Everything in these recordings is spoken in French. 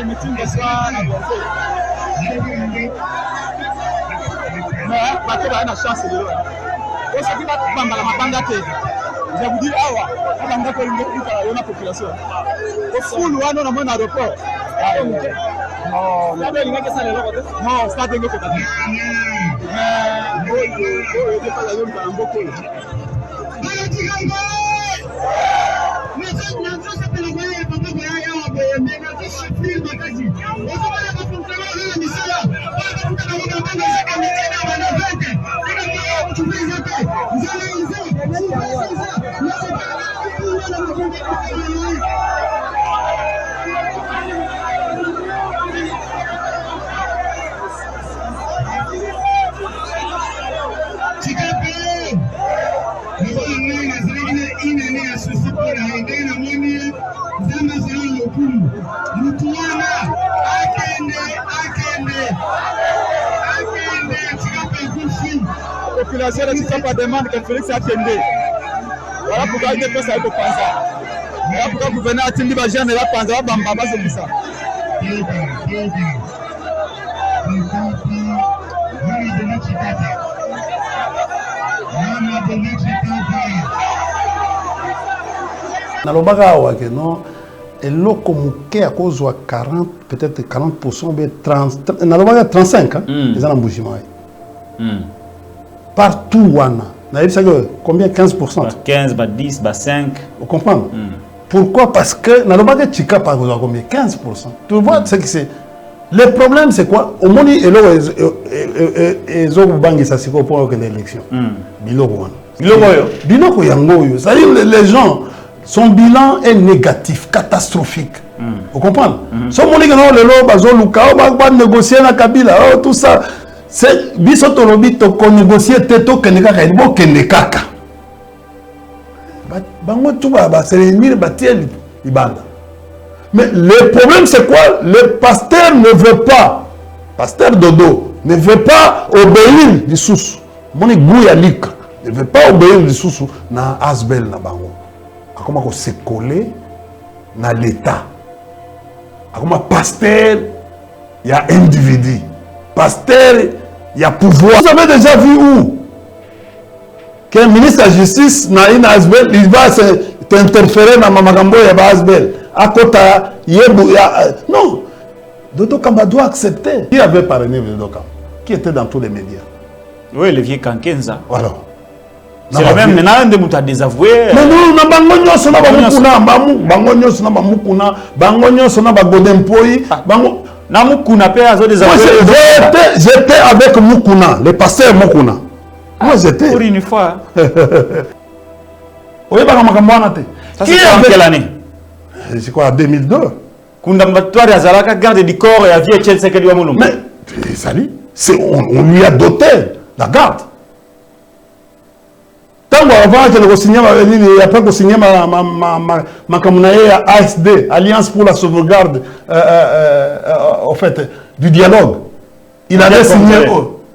le meeting soit avorté. Mais bateau a une chance de l'eau. Et ce qui va prendre la mapanda, je vous dis, ah ouais, on va mettre la population. Au fou, nous avons un aéroport. Non, ça veut dire que ça non, ça veut dire que ça la population de Chikapa demande que Félix attende. Voilà pourquoi il est fait ça avec le Panza. Voilà pourquoi le gouverneur a tenu les gens de la Panza, Bamba, c'est ça. Nalobaka wake non eloko muke à cause de 40 peut-être 40% mais 30 nalobaka 35 hein ils en embouchement partout wana na ça que combien 15% 15 ba 10 ba 5 vous comprenez pourquoi parce que nalobaka chika par combien 15% tu vois ce que c'est le problème c'est quoi au monde et zo bangi ça c'est pour l'élection biloko wana biloko yango yo ça dire les gens son bilan est négatif, catastrophique. Vous comprenez? Si on dit que on négocier na Kabila, tout ça, c'est bisotolobi to négocier teto keneka bo kenekaka. Bango tout va se réunir batiel ibanda. Mais le problème c'est quoi? Le pasteur ne veut pas, pasteur Dodo ne veut pas obéir du sous. Moni Gouyalik ne veut pas obéir du sous na Asbel na bango. Comment se coller dans l'État. Comment pasteur, il y a individu. Pasteur, il y a pouvoir. Vous avez déjà vu où? Qu'un ministre de la Justice, Naïna Asbel, il va t'interférer dans Mamagambo et Asbel. À côté, non. Dodo Kamba doit accepter. Qui avait parrainé Dodo Kamba? Qui était dans tous les médias? Oui, le vieux Kankenza. Voilà. C'est le même maintenant de mouta désavoué. Mais nous, na bangonyo sona ba mukuna, bangonyo sona ba mukuna, bangonyo sona ba godempoi, bango na mukuna pe azo désavoué. J'étais avec Mukuna, le pasteur Mukuna. Moi j'étais. Pour une fois. Oui, ba makambo na te. Qui en quelle année? C'est quoi 2002. Kunda mbatwari azalaka garde du corps et avié Chelsea Kedi wa Mulumba. Mais Sali, on lui a doté la garde. Tant avant que signer après que signer ma communauté ASD, Alliance pour la sauvegarde en fait du dialogue. Il avait signé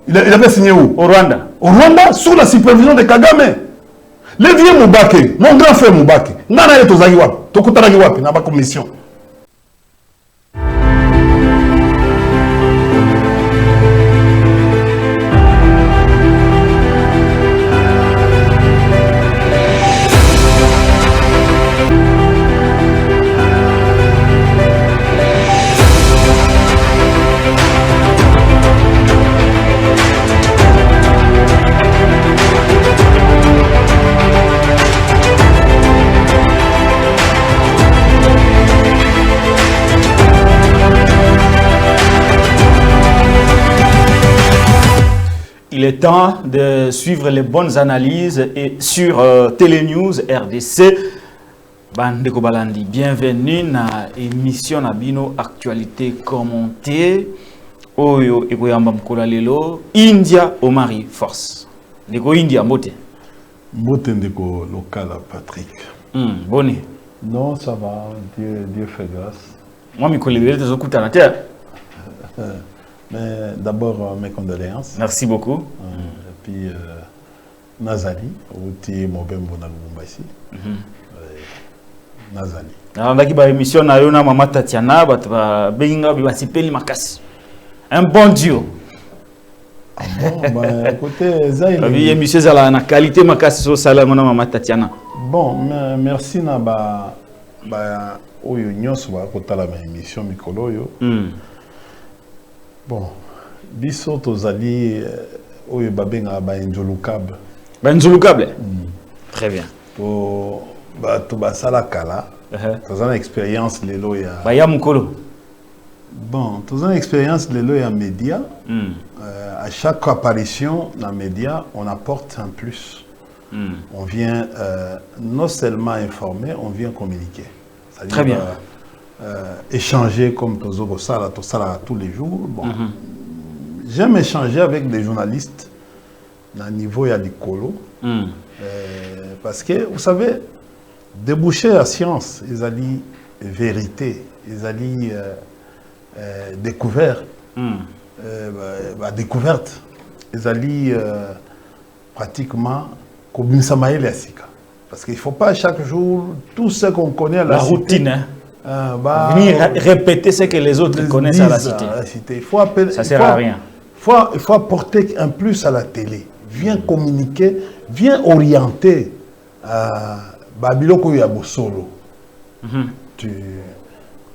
il avait signé où? Au Rwanda. Au Rwanda sous la supervision de Kagame. Le vieux Moubake, mon grand frère Moubake, nana est aux Agiwap, Tokutaragiwap, n'a pas commission. Il est temps de suivre les bonnes analyses et sur Télénews RDC. Bandeko Balandi, bienvenue na émission Nabino Actualité commentée. Oyo ekoyamba mkola lelo India Omari Force. Ndeko India mbote. Mbote ndeko local à Patrick. Bonne. Non, ça va, Dieu fait grâce. Moi mi collègue des okuta na terre. Mais d'abord, mes condoléances. Merci beaucoup. Et puis, Nazali, Outi Mobembo na Lubumbashi. Nazali. Alors, on a émission na yo na Mama Tatiana, ba benga ba sipeli makasi. Un bon duo. Bon, bah, écoutez, ça il est émission ça la qualité makasi so sala na Mama Tatiana. Bon, merci na oyo nyonso ba kotala ma émission mikolo yo. Bon, biso tozali oyo babenga ba enjolukable. Ba enjolukable. Très bien. To basala kala. Toza une expérience lelo ya. Ba ya mukolo. Bon, toza une expérience lelo ya média. À chaque apparition dans les médias, on apporte un plus. On vient non seulement informer, on vient communiquer. Très bien. Échanger comme Tozo Sala tous les jours. Bon. J'aime échanger avec des journalistes à niveau ya Nicolo. Parce que, vous savez, déboucher la science, ils allaient vérité, ils allaient découvert. Découverte, ils allaient pratiquement comme parce qu'il ne faut pas chaque jour tout ce qu'on connaît à la routine. Venir répéter ce que les autres connaissent à la cité. Il faut appeler, ça ne sert à rien. Il faut apporter un plus à la télé. Viens communiquer, viens orienter. Babiloko Yabosolo.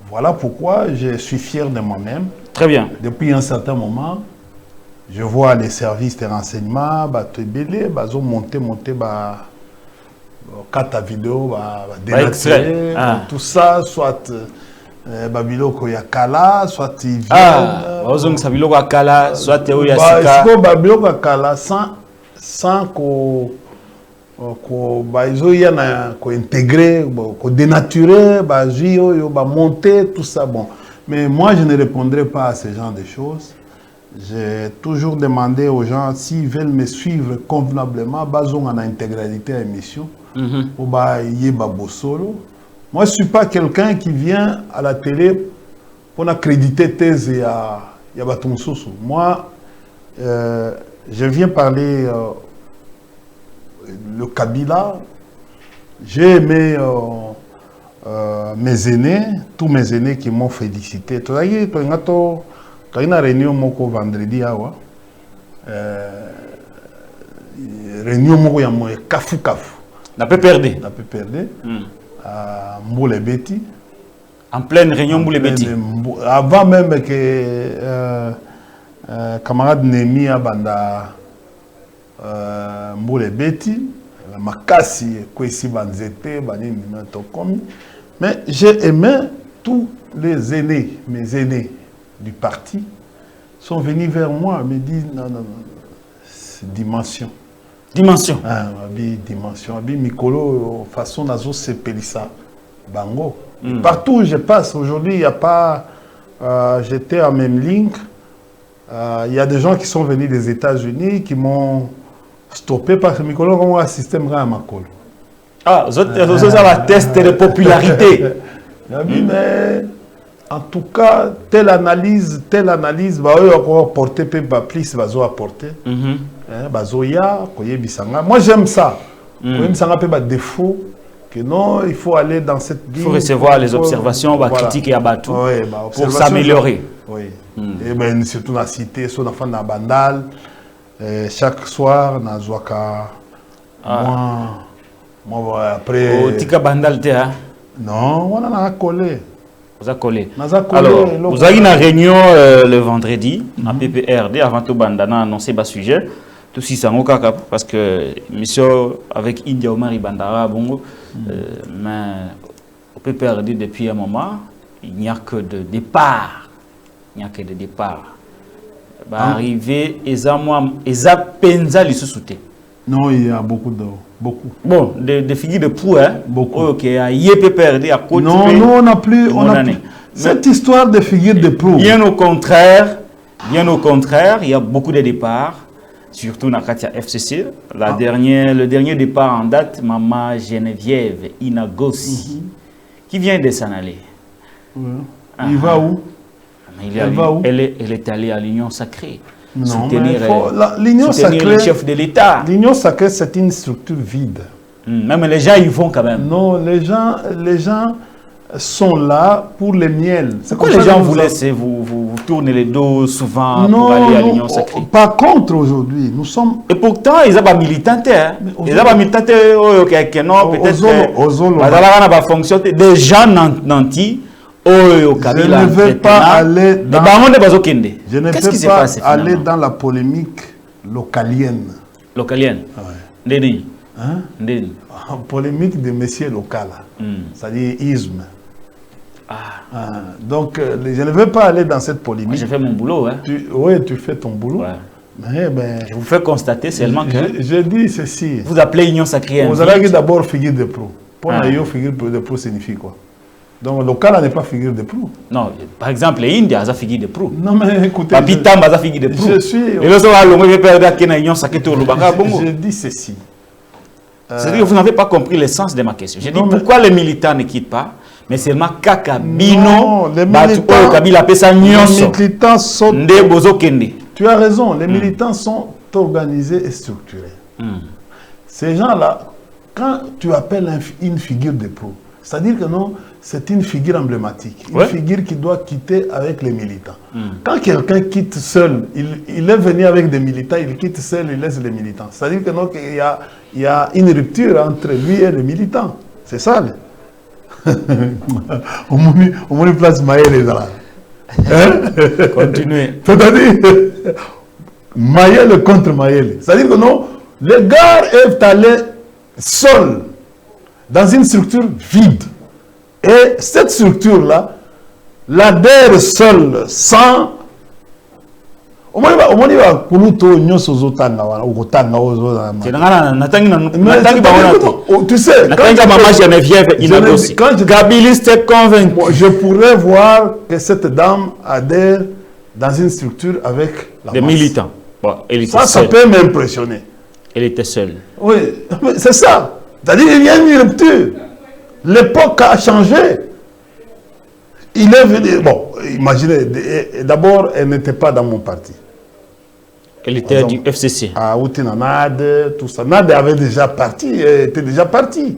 Voilà pourquoi je suis fier de moi-même. Très bien. Depuis un certain moment, je vois les services de renseignement, monter, carte vidéo, dénaturer, tout ça, soit Babiloko Yakala, soit ils viennent. Babiloko Yakala, soit Yasika. Babiloko Yakala, sans intégrer, dénaturer, monter, tout ça. Bon. Mais moi, je ne répondrai pas à ce genre de choses. J'ai toujours demandé aux gens s'ils veulent me suivre convenablement, basons en intégralité à l'émission. Moi, je ne suis pas quelqu'un qui vient à la télé pour accréditer thèse et Yabatonsoso. Moi, je viens parler le Kabila. J'ai aimé mes aînés, tous mes aînés qui m'ont félicité. Tu as une réunion moko vendredi awa. Réunion moko ya mo kafu. Na peut perdre. À Mboule Beti. En pleine réunion Mboule Beti. Avant même que camarade Nemi Abanda Mboule Beti, Makasi, Kwesi Banzete, Banini Tokomi. Mais j'ai aimé tous les aînés, mes aînés du parti, sont venus vers moi, me disent non, c'est dimension. Dimension. Dimension. Mikolo, façon nazo sepelisa, bango. Partout où je passe, aujourd'hui, il n'y a pas. J'étais en même ligne. Il y a des gens qui sont venus des États-Unis qui m'ont stoppé parce que Mikolo, comment un système à Makolo. Ah, vous avez un test de popularité. Mais en tout cas, telle analyse, bah, eux vont apporter plus, bah, ils apporter. Moi, j'aime ça. J'aime ça, un défaut. Que non, il faut aller dans cette ligne. Il faut recevoir les observations, voilà. Critiques et abattus pour s'améliorer. Oui. Et ben, surtout dans la cité, sur la fin de la bandale, chaque soir, dans Zouaka, moi, après. Au Tika Bandal, non, on en a collé. Vous avez collé. Alors, vous avez une réunion le vendredi, à PPRD, avant tout Bandana annoncé le sujet. Tout si ça parce que mission avec India Omar Bandara Bongo, mais au PPRD depuis un moment, il n'y a que de départ. Il n'y a que de départ. Arriver, Eza Penza les sous-soutés. Non, il y a beaucoup de. Beaucoup. Bon, des figures de proue, hein? Beaucoup. Ok, à YPPRD, à côté. Non, nous, on n'a plus. Cette histoire de figures de proue. Bien au contraire, il y a beaucoup de départs, surtout dans Katia FCC. Le dernier départ en date, Maman Geneviève Inagossi, qui vient de s'en aller. Il va où? Elle est allée à l'Union Sacrée. Non, soutenir l'Union Sacrée, le chef de l'État. L'Union Sacrée, c'est une structure vide. Même les gens y vont quand même. Non, les gens sont là pour les miels. Pourquoi les gens vous laissent, vous tournez les dos souvent pour aller à l'Union Sacrée? Par contre, aujourd'hui, nous sommes... Et pourtant, ils ont pas militanté. Ils ont pas militanté, peut-être des gens nantis. Je ne vais pas aller dans... Je ne vais pas aller dans la polémique localienne. Localienne? Ouais. Hein? Polémique de messieurs locaux, c'est-à-dire isme. Donc, je ne veux pas aller dans cette polémique. Moi, j'ai fait mon boulot. Hein. Oui, tu fais ton boulot. Ouais. Mais, je vous fais constater seulement que... Je dis ceci. Vous appelez Union Sacrée. Vous allez d'abord figure de pro. Pour nous, figure de pro signifie quoi? Donc, local n'est pas figure de pro. Non, par exemple, les Indiens, ça figure de pro. Non, mais écoutez... Papitam, ça figure de pro. Je suis... Et là, je dis ceci. C'est-à-dire que vous n'avez pas compris l'essence de ma question. J'ai dit pourquoi les militants ne quittent pas, mais seulement Kakabino, les militants sont... Tu as raison, les militants sont organisés et structurés. Ces gens-là, quand tu appelles une figure de pro, c'est-à-dire que non, c'est une figure emblématique, une figure qui doit quitter avec les militants. Quand quelqu'un quitte seul, il est venu avec des militants, il quitte seul, il laisse les militants. C'est-à-dire que non, il y a une rupture entre lui et les militants. C'est ça. On me place Maël là. Continuez. C'est-à-dire Maël contre Maël. C'est-à-dire que non, les gars est allé seuls dans une structure vide. Et cette structure-là, l'adhère seule, sans... Tu sais, je pourrais voir que cette dame adhère dans une structure avec des militants. Bon, ça peut m'impressionner. Elle était seule. Oui, c'est ça. C'est-à-dire qu'il y a une rupture. L'époque a changé. Il est venu... Bon, imaginez, d'abord, elle n'était pas dans mon parti. Elle était du FCC. Ah, Outina Nade, tout ça. Nade avait déjà parti, était déjà parti.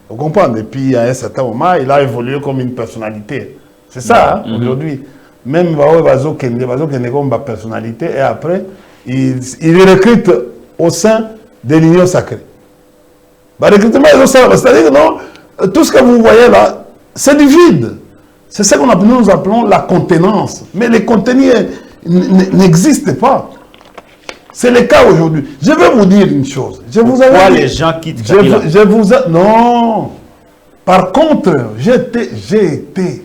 Vous comprenez? Et puis, à un certain moment, il a évolué comme une personnalité. C'est ça, aujourd'hui. Même Bazo Kende comme ma personnalité, et après, il recrute au sein de l'Union Sacrée. Le recrutement, c'est-à-dire que non, tout ce que vous voyez là, c'est du vide. C'est ce que nous appelons la contenance. Mais les contenus n'existent pas. C'est le cas aujourd'hui. Je vais vous dire une chose. Pourquoi les gens quittent Kabila? Non. Par contre, j'ai été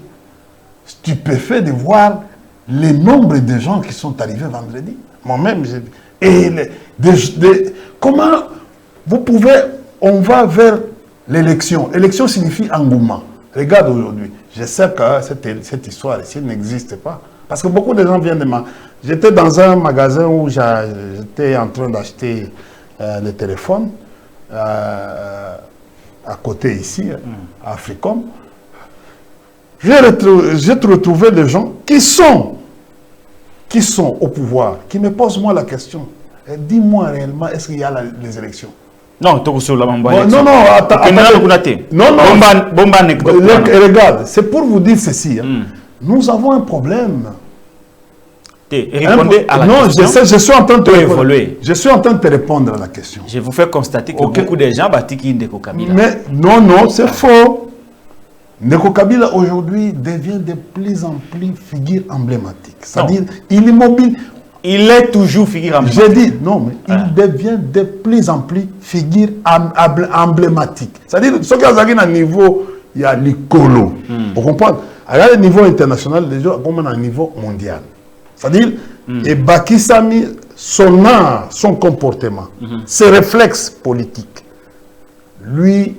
stupéfait de voir le nombre de gens qui sont arrivés vendredi. Moi-même, comment vous pouvez... On va vers l'élection. L'élection signifie engouement. Regarde aujourd'hui. Je sais que cette histoire ici n'existe pas. Parce que beaucoup de gens viennent de moi. J'étais dans un magasin où j'étais en train d'acheter le téléphone. À côté ici, à Africom. J'ai retrouvé des gens qui sont au pouvoir, qui me posent moi la question. Dis-moi réellement, est-ce qu'il y a les élections? Non, attends. Regarde, c'est pour vous dire ceci. Nous avons un problème. Répondez à la question. Non, je suis en train de te répondre. Je suis en train de te répondre à la question. Je vous fais constater que beaucoup de gens battent Ndeko Kabila. Mais non, c'est faux. Ndeko Kabila aujourd'hui devient de plus en plus figure emblématique. C'est-à-dire, il est mobile. Il est toujours figure emblématique. J'ai dit, non, mais il devient de plus en plus figure emblématique. C'est-à-dire, ce qui est à un niveau, il y a l'icolo. Vous comprenez? À un niveau international, les gens comme à un niveau mondial. C'est-à-dire, et Bakissami, son art, son comportement, ses réflexes politiques, lui,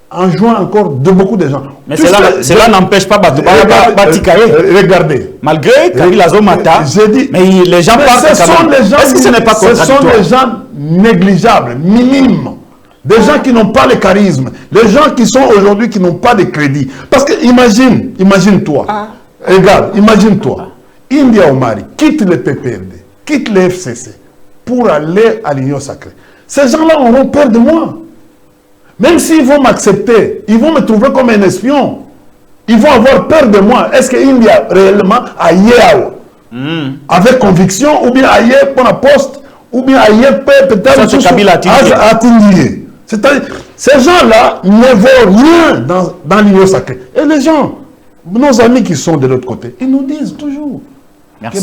enjoint encore de beaucoup de gens. Mais cela n'empêche pas Batikaye. Regardez. Malgré Kabila Zomata, mais les gens parlent quand même. Est-ce que ce n'est pas contradictoire? Ce sont des gens négligeables, minimes. Des gens qui n'ont pas le charisme. Des gens qui sont aujourd'hui qui n'ont pas de crédit. Parce que imagine-toi. Regarde, imagine-toi. India Omari quitte le PPRD, quitte le FCC pour aller à l'Union Sacrée. Ces gens-là auront peur de moi. Même s'ils vont m'accepter, ils vont me trouver comme un espion. Ils vont avoir peur de moi. Est-ce que India réellement ailleurs avec conviction, ou bien ailleurs pour la poste, ou bien ailleurs peut-être c'est-à-dire, ces gens-là ne vaut rien dans l'union sacrée. Et les gens, nos amis qui sont de l'autre côté, ils nous disent toujours que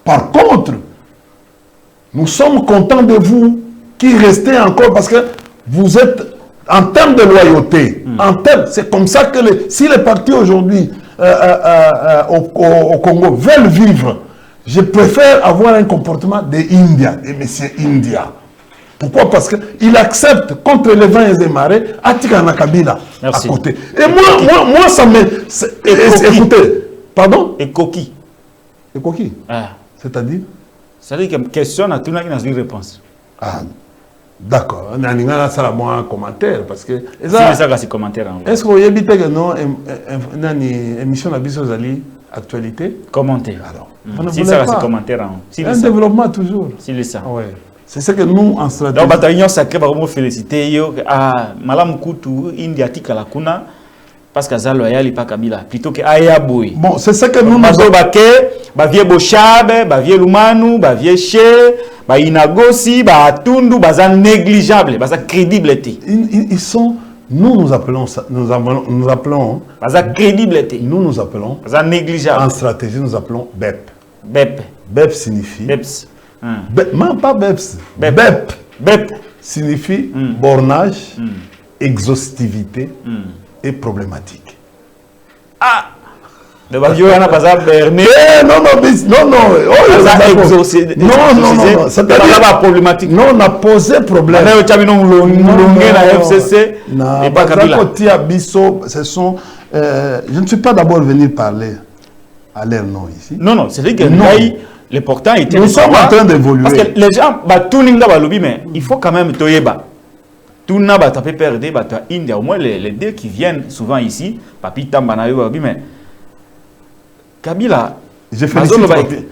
par contre, nous sommes contents de vous qui restez encore parce que vous êtes en termes de loyauté. C'est comme ça que si les partis aujourd'hui au Congo veulent vivre, je préfère avoir un comportement de India, de M. India. Pourquoi? Parce qu'il accepte contre les vents et les marées Atika Nakabila à côté. Et moi ça me... Écoutez, pardon? Et coquille. Et coquille? C'est-à-dire? C'est-à-dire que question à tout le monde qui n'a pas réponse. Ah, d'accord. On a un commentaire parce que... C'est commentaire. Est-ce que vous avez dit que non, une émission de Bissau Zali, actualité? Commentaire. Alors, si ça va, c'est commentaire. Un développement toujours. Si ça. Ouais. C'est ce que nous, en stratégie... Donc, bataillon sacré, va vous féliciter. Malam Koutou, India Tika la Kuna, parce que ça loyal, il pas Kabila. Plutôt que Ayaboui. Bon, c'est ce que nous... Bavie Bochabe, Bavie Lumanu, Bavie Che, Inagosi, Atundu, Baza négligeable, Baza crédibilité. Ils sont... Nous appelons ça... Nous appelons... Baza crédibilité. Nous appelons... Baza négligeable. En stratégie, nous appelons BEP. BEP. BEP signifie... BEPS. Non, pas BEPS. BEP. BEP signifie bornage, exhaustivité et problématique. Ah! Le bavio n'a pas à berner. Non. C'est pas problématique. Non, on a posé problème. Et pas Kabila. Ce sont... Je ne suis pas d'abord venu parler à leur nom ici. Non, c'est vrai que l'important était... Nous sommes en train d'évoluer. Parce que les gens, mais il faut quand même toyeba. Tout n'a pas tapé perdu, India. Au moins, les deux qui viennent souvent ici, Papi Tambana, mais Kabila,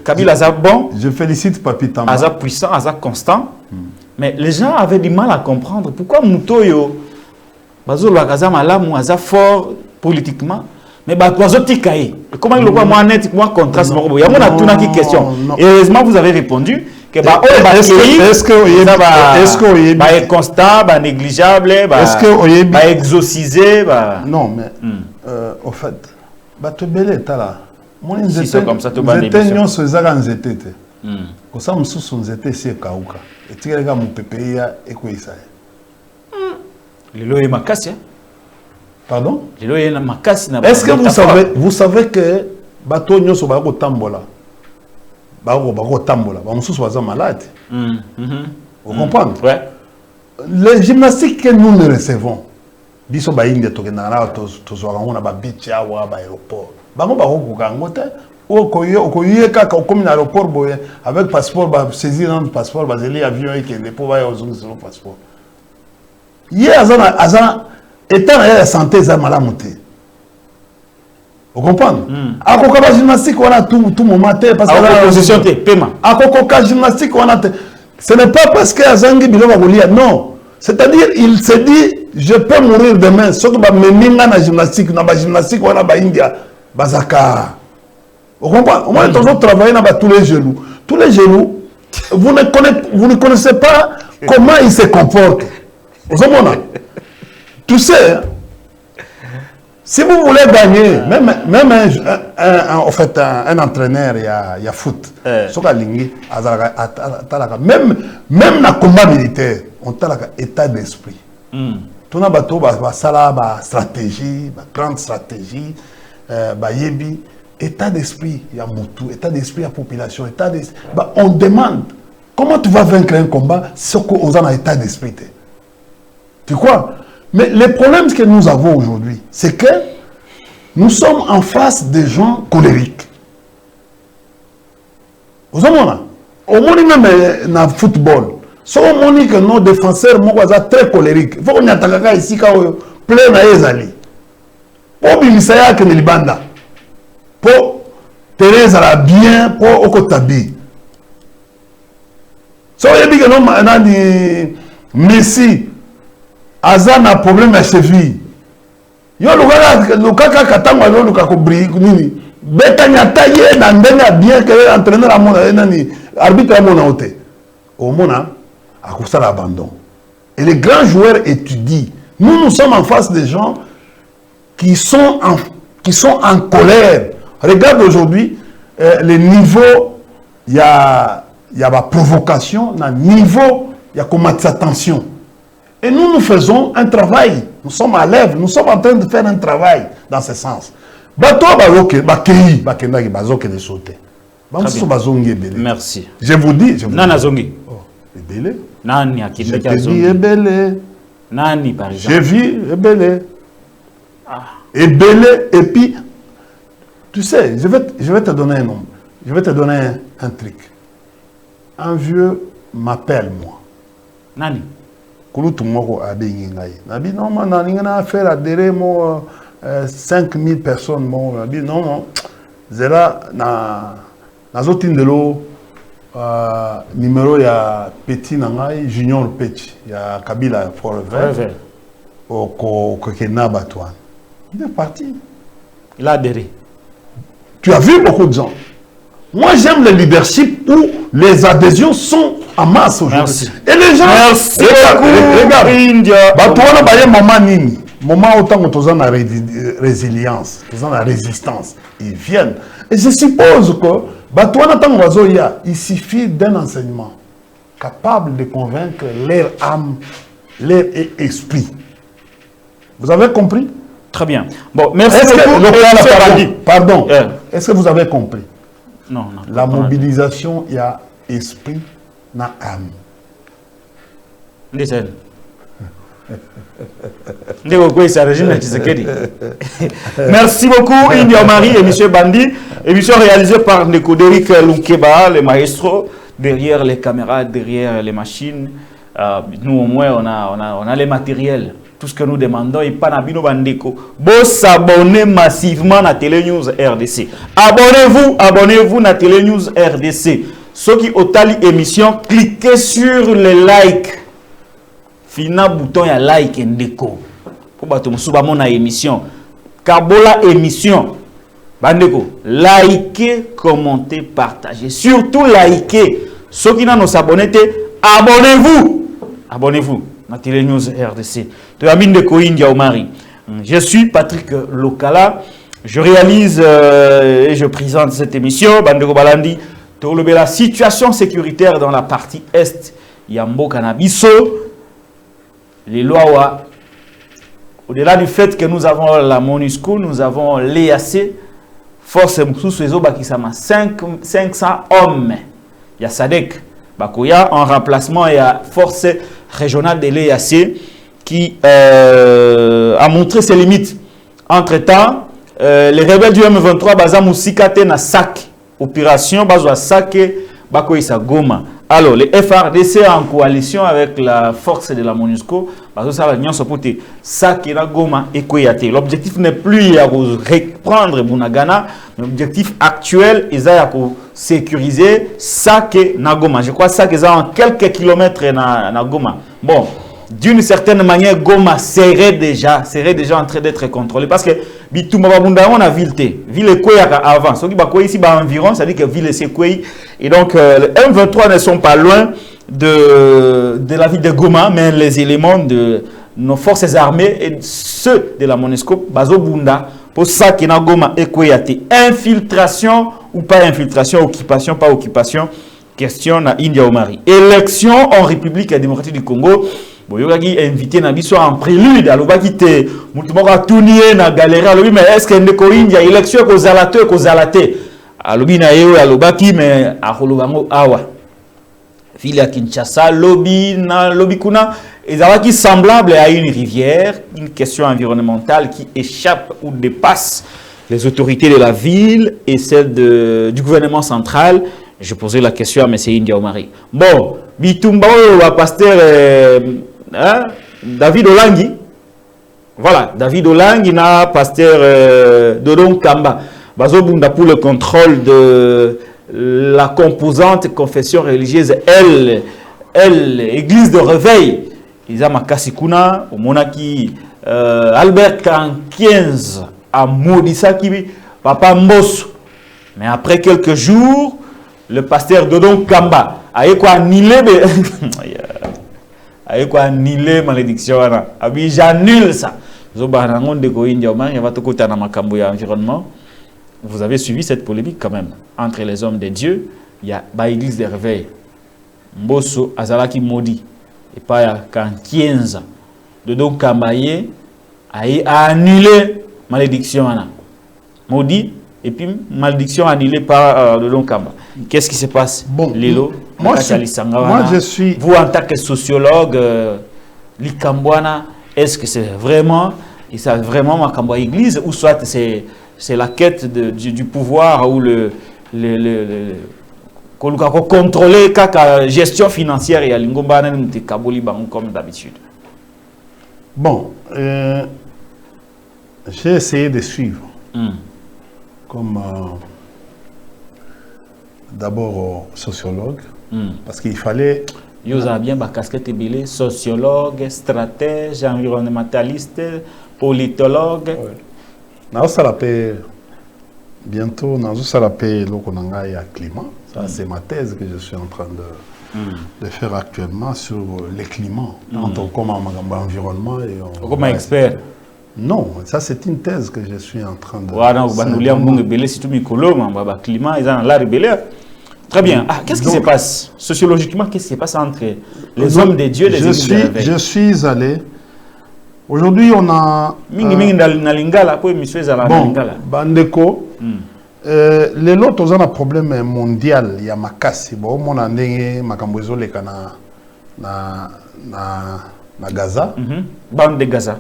Kabila a bon. Je félicite Papi Tamba. Aza puissant, Aza constant. Mais les gens avaient du mal à comprendre pourquoi Moutoyo, Bazolo Aza malamu, Aza fort politiquement. Mais comment il le voit, moi, net, moi, contraste, il y a une question. Et heureusement, vous avez répondu que est-ce que est constant, négligeable, exorcisé. Non, mais au fait, tu es là. Si c'est comme ça, tu vas dire. Nous sommes nzete. Nous sommes sous nzete si kauka. Et tu regardes mon PPIA et quoi ça. Le loyer makasi. Pardon? Est-ce que vous savez que bateau nyoso ba ko tambola. Ba ko tambola. Ba mususu baza malade. Vous comprenez? Ouais. Les gymnastiques que nous ne recevons. Biso ba India to kenara to zo ngona ba beach ya wa ba aéroport. Ba ngo ba ko kangote. O koye kaka comme na aéroport boye avec passeport ba saisir un passeport ba zeli avion et que pour ba ozungi sur passeport. Hier azana état la santé ça malamuté. Vous comprenez? Akoka gymnastique on a tout moment parce que la position té paiement. Akoka gymnastique on a ce n'est pas parce que azangi bilo ba golia non. C'est-à-dire il se dit je peux mourir demain sauf ba meminga na gymnastique on a ba India bazaka. Vous comprenez? Au moins toujours travailler na ba tous les genoux. Tous les genoux vous ne connaissez pas comment ils se comportent. Vous comprenez? Tu sais, si vous voulez gagner, même un entraîneur, il y a foot. Même dans le combat militaire, on a l'état d'esprit. Tout le monde a stratégie, grande stratégie, état d'esprit, il y a Moutou, état d'esprit, il y a population, état d'esprit. On demande, comment tu vas vaincre un combat si on a un état d'esprit? Tu crois? Mais le problème que nous avons aujourd'hui, c'est que nous sommes en face des gens colériques. Vous avez au moins même dans le football, si on dit que nos défenseurs sont très colériques, il faut qu'on attaque ici plein d'Aezali. Pour Bimisaya que Nilibanda, pour Thérèse la bien, pour Okotabi. So il dit que non, Messi, Azan a problème à cheville. Yo le kaka katangwa lo ko bri nini. Betanya taye na ndenge bien que entraîneur à mon nani arbitre à mon hôtel. Au mona à cause de l'abandon. Et les grands joueurs étudient. Nous sommes en face des gens qui sont en colère. Regarde aujourd'hui les niveaux, il y a la provocation, il niveau, il y a comment attention. Et nous faisons un travail. Nous sommes à l'œuvre, nous sommes en train de faire un travail dans ce sens. Merci. Je vous dis. Nana Zongi. Ebele. Nani a Je te dis Ebele. Nani par exemple. J'ai vu Ebele. Ebele. Et puis, tu sais, je vais te donner un nom. Je vais te donner un truc. Un vieux m'appelle, moi. Nani? Kulutu moko abengi ngai. Nabi non man na faire adhérer mo 5000 personnes mo nabi non zera na zotindelo numéro ya petit nangai Junior Petit ya Kabila Forever. Au Kokena Batouane. Il est parti. Il a adhéré. Tu as vu beaucoup de gens. Moi, j'aime le leadership où les adhésions sont en masse aujourd'hui. Et les gens... Merci beaucoup, India. Batouana baye moment nini. Moment autant que tu as la résilience, tu as la résistance. Ils viennent. Et je suppose que Batouana Tangoazoya, il suffit d'un enseignement capable de convaincre leur âme, leur esprit. Vous avez compris? Très bien. Bon, merci beaucoup. Pardon. Est-ce que vous avez compris? Non. La mobilisation, il y a esprit, il y a âme. Merci beaucoup, India Omari et M. Bandi. Émission réalisée par Nekoderic Lunkeba, le maestro, derrière les caméras, derrière les machines. Nous, au moins, on a les matériels. Tout ce que nous demandons, et pas Nabino Bandeko. Vous s'abonnez massivement à Télé News RDC. Abonnez-vous à Télé News RDC. Ceux qui ont tali émission, cliquez sur le like. Fina bouton ya like ndeko. Pour bato musuba mona émission. Kabola émission. Bandeko, likez, commentez, partagez. Surtout likez. Ceux qui n'ont s'abonner, abonnez-vous à Télé News RDC. Je suis Patrick Lokala. Je réalise et je présente cette émission. Bandeko Balandi. La situation sécuritaire dans la partie est. Yambo Canabiso. Les lois. Au-delà du fait que nous avons la MONUSCO, nous avons l'EAC. Force Moussou qui sama 500 hommes. Il y a SADEC. Bakoya en remplacement, il y a force régionale de l'EAC qui a montré ses limites. Entre-temps, les rebelles du M23 baza Moussikate na SAC. Opération baza SAC Bakoïsa Goma. Alors, les FRDC en coalition avec la force de la MONUSCO, l'objectif n'est plus à reprendre Bunagana, l'objectif actuel est à sécuriser Sake Nagoma. Je crois que Sake est en quelques kilomètres na Goma. Bon, d'une certaine manière, Goma serait déjà en train d'être contrôlé parce que on a ville avant. Ce qui est ici environ, ça dit que ville c'est quoi. Et donc, les M23 ne sont pas loin de la ville de Goma, mais les éléments de nos forces armées et ceux de la MONUSCO, Bazo Bunda, pour ça qu'il y a Goma et Koyate. Infiltration ou pas infiltration, occupation, pas occupation. Question à India Omari. Élection en République démocratique du Congo. Bon, il y a invité Nabiso en prélude. Alors, il y a tourné na galerie. Mais est-ce qu'il y a une élection kozalate? Alors, il y a lobaki mais à Holobango awa. Ville à Kinshasa, lobby kuna. Et ça qui semblable à une rivière, une question environnementale qui échappe ou dépasse les autorités de la ville et celle du gouvernement central. Je posais la question à M. India Omari. Bon, Bitumba, le pasteur David Olangi. Voilà, David Olangi, na pasteur Dodon Kamba. Bazobunda pour le contrôle de la composante confession religieuse, elle, elle, église de réveil, ils ont makasi kuna, au monaki, Albert 15 à Maudissaki, Papa Mbosso. Mais après quelques jours, le pasteur Dodon Kamba a annulé malédiction. J'annule ça. Vous avez suivi cette polémique quand même. Entre les hommes de Dieu, il y a l'église de réveil. Mbosso Azalaki maudit. Et pas quand 15 Dodon Kambaye a annulé malédiction. Maudit. Et puis, malédiction annulée par Dodon Kamba. Qu'est-ce qui se passe? Bon, Lilo, moi je suis... Vous, en tant que sociologue, l'Ikambouana, est-ce que c'est vraiment Makambouana Église ou soit c'est la quête du pouvoir ou contrôler la gestion financière et l'Ingombana comme d'habitude? Bon, j'ai essayé de suivre. Comme d'abord sociologue, parce qu'il fallait... Vous avez bien ma casquette ébélée, sociologue, stratège, environnementaliste, politologue. Nous allons bientôt, nous allons le climat. Ça, c'est ma thèse que je suis en train de faire actuellement sur le climat, comme environnement et comme expert. Non, ça c'est une thèse que je suis en train de... Très bien. Qu'est-ce qui se passe sociologiquement? Qu'est-ce qui se passe entre les hommes de Dieu et les églises de réveil? Je suis allé... Aujourd'hui, on a... Bon, Bandeko, les autres, on a un problème mondial. Il y a Makasi. Bon, on a na Gaza. Bande de Gaza.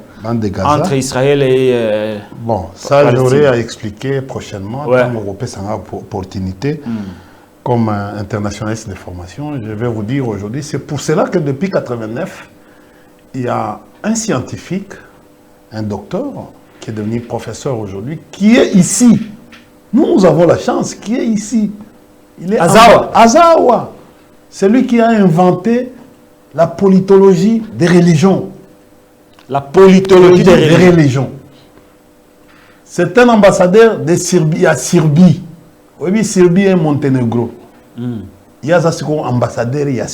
Entre Israël et... bon, ça j'aurai à expliquer prochainement. Quand on aura cette opportunité, comme internationaliste de formation, je vais vous dire aujourd'hui, c'est pour cela que depuis 1989, il y a un scientifique, un docteur, qui est devenu professeur aujourd'hui, qui est ici. Nous avons la chance, qui est ici. Il est Azawa. Azawa. C'est lui qui a inventé la politologie des religions. La politologie des religions. C'est un ambassadeur de Serbie à Serbie. Oui, Serbie et Monténégro. Il y a un ambassadeur à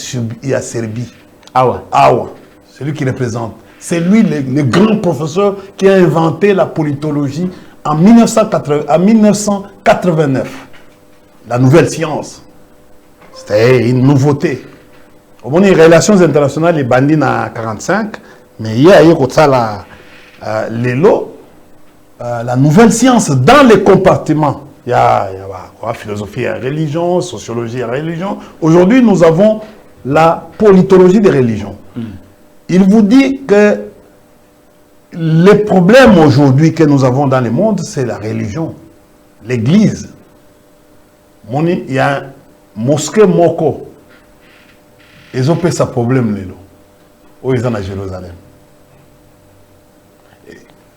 Serbie. Awa. Awa. C'est lui qui représente. C'est lui le grand professeur qui a inventé la politologie en 1989. La nouvelle science. C'était une nouveauté. Au les relations internationales, les bandits à 45, mais il y a la nouvelle science dans les compartiments. Il y a philosophie et religion, sociologie et religion. Aujourd'hui, nous avons la politologie des religions. Il vous dit que les problèmes aujourd'hui que nous avons dans le monde, c'est la religion, l'église. Il y a un mosquée Moko. Ils ont fait ce problème là. Où ils sont à Jérusalem.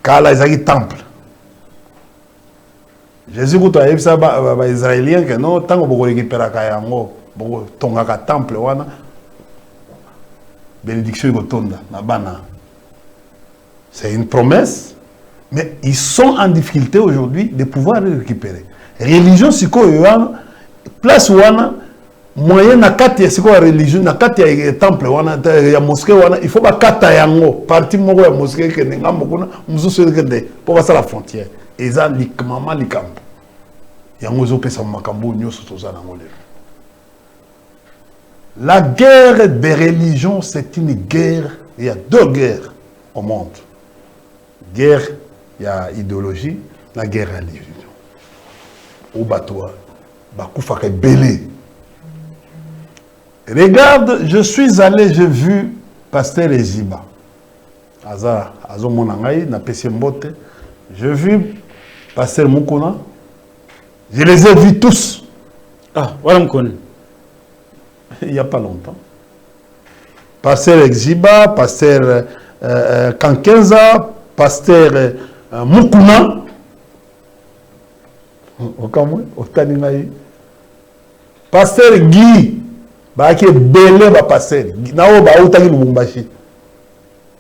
Quand ils ont un temple. Jésus a dit ça aux Israéliens que non, tant que vous récupérez un temple, bénédiction c'est une promesse, mais ils sont en difficulté aujourd'hui de pouvoir le récupérer. Religion, c'est quoi? Place wana moyen na kati ya siko religion na kati ya temple wana ya mosquée wana il faut ba kata yango parti moko ya mosquée ke ngambo kuna mususu kende pour passer la frontière eza likamama likambo yango zo pesa makambo nyoso toza na ngolelo. La guerre des religions, c'est une guerre. Il y a deux guerres au monde. Guerre, il y a idéologie, la guerre à religion. Au bateau, Bakoufa est belé. Regarde, je suis allé, j'ai vu Pasteur Eziba. Aza Monangaï, na Pessembote. J'ai vu Pasteur Mukuna. Je les ai vus tous. Ah, voilà Mukuna. Il n'y a pas longtemps. Pasteur Eziba, Pasteur Kankenza, Pasteur Mukuna. Pasteur Guy Baki belé va passer. Nao ba utaki Lubumbashi.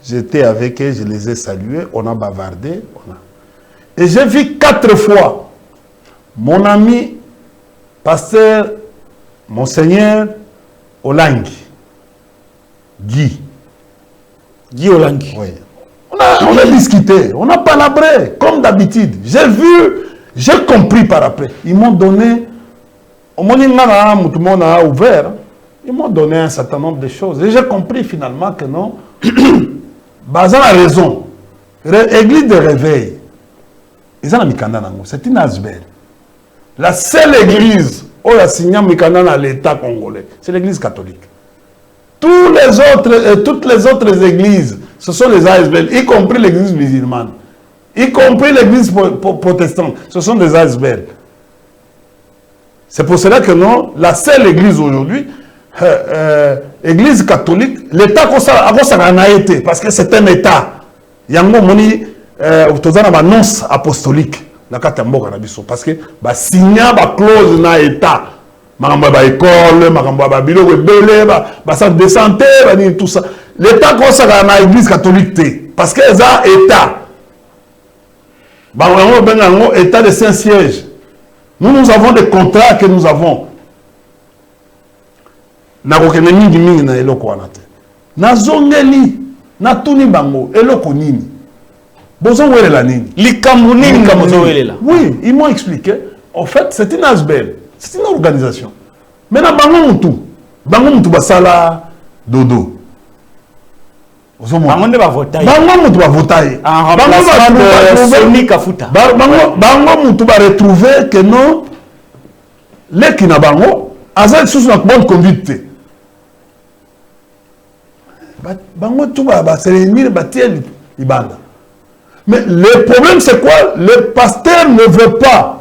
J'étais avec eux, je les ai salués, on a bavardé. Et j'ai vu 4 fois mon ami, pasteur, monseigneur Olangi. Guy Olangi. Oui. On a discuté, on a palabré, comme d'habitude. J'ai compris par après. Ils m'ont donné, tout le monde a ouvert, ils m'ont donné un certain nombre de choses. Et j'ai compris finalement que non, Bazan a raison. L'église de réveil, c'est une asbel. La seule église où il y a signé à l'État congolais, c'est l'église catholique. Toutes les autres églises, ce sont les ASBL, y compris l'église musulmane, y compris l'église protestante, ce sont des ASBL. C'est pour cela que non, la seule église aujourd'hui, église catholique, l'État a été, parce que c'est un État. Il y a un moment, il y a une annonce apostolique, parce que signer la clause dans l'État. Ba école, ba biloko belé, ba centre de santé, tout ça. L'État consacre à l'église catholique parce que ça État. État de Saint-Siège. Nous avons des contrats que nous avons. Na kokene mingi na eloko wana te. Na zongeli, na tuni bango eloko nini. Bozo welela nini? Likambo nini comme bozo welela. Oui, ils m'ont expliqué. En fait, c'est une ASBL. C'est une organisation. Maintenant, Bango Moutou Basala Dodo. Bango Moutou va voter. En remplacement de Soni Kafuta. Bango Moutou va retrouver que non, les qui n'a Bango, Azal sous une bonne conduite. Bango tout va se réunir, bâtir Ibanda. Mais le problème, c'est quoi? Le pasteur ne veut pas.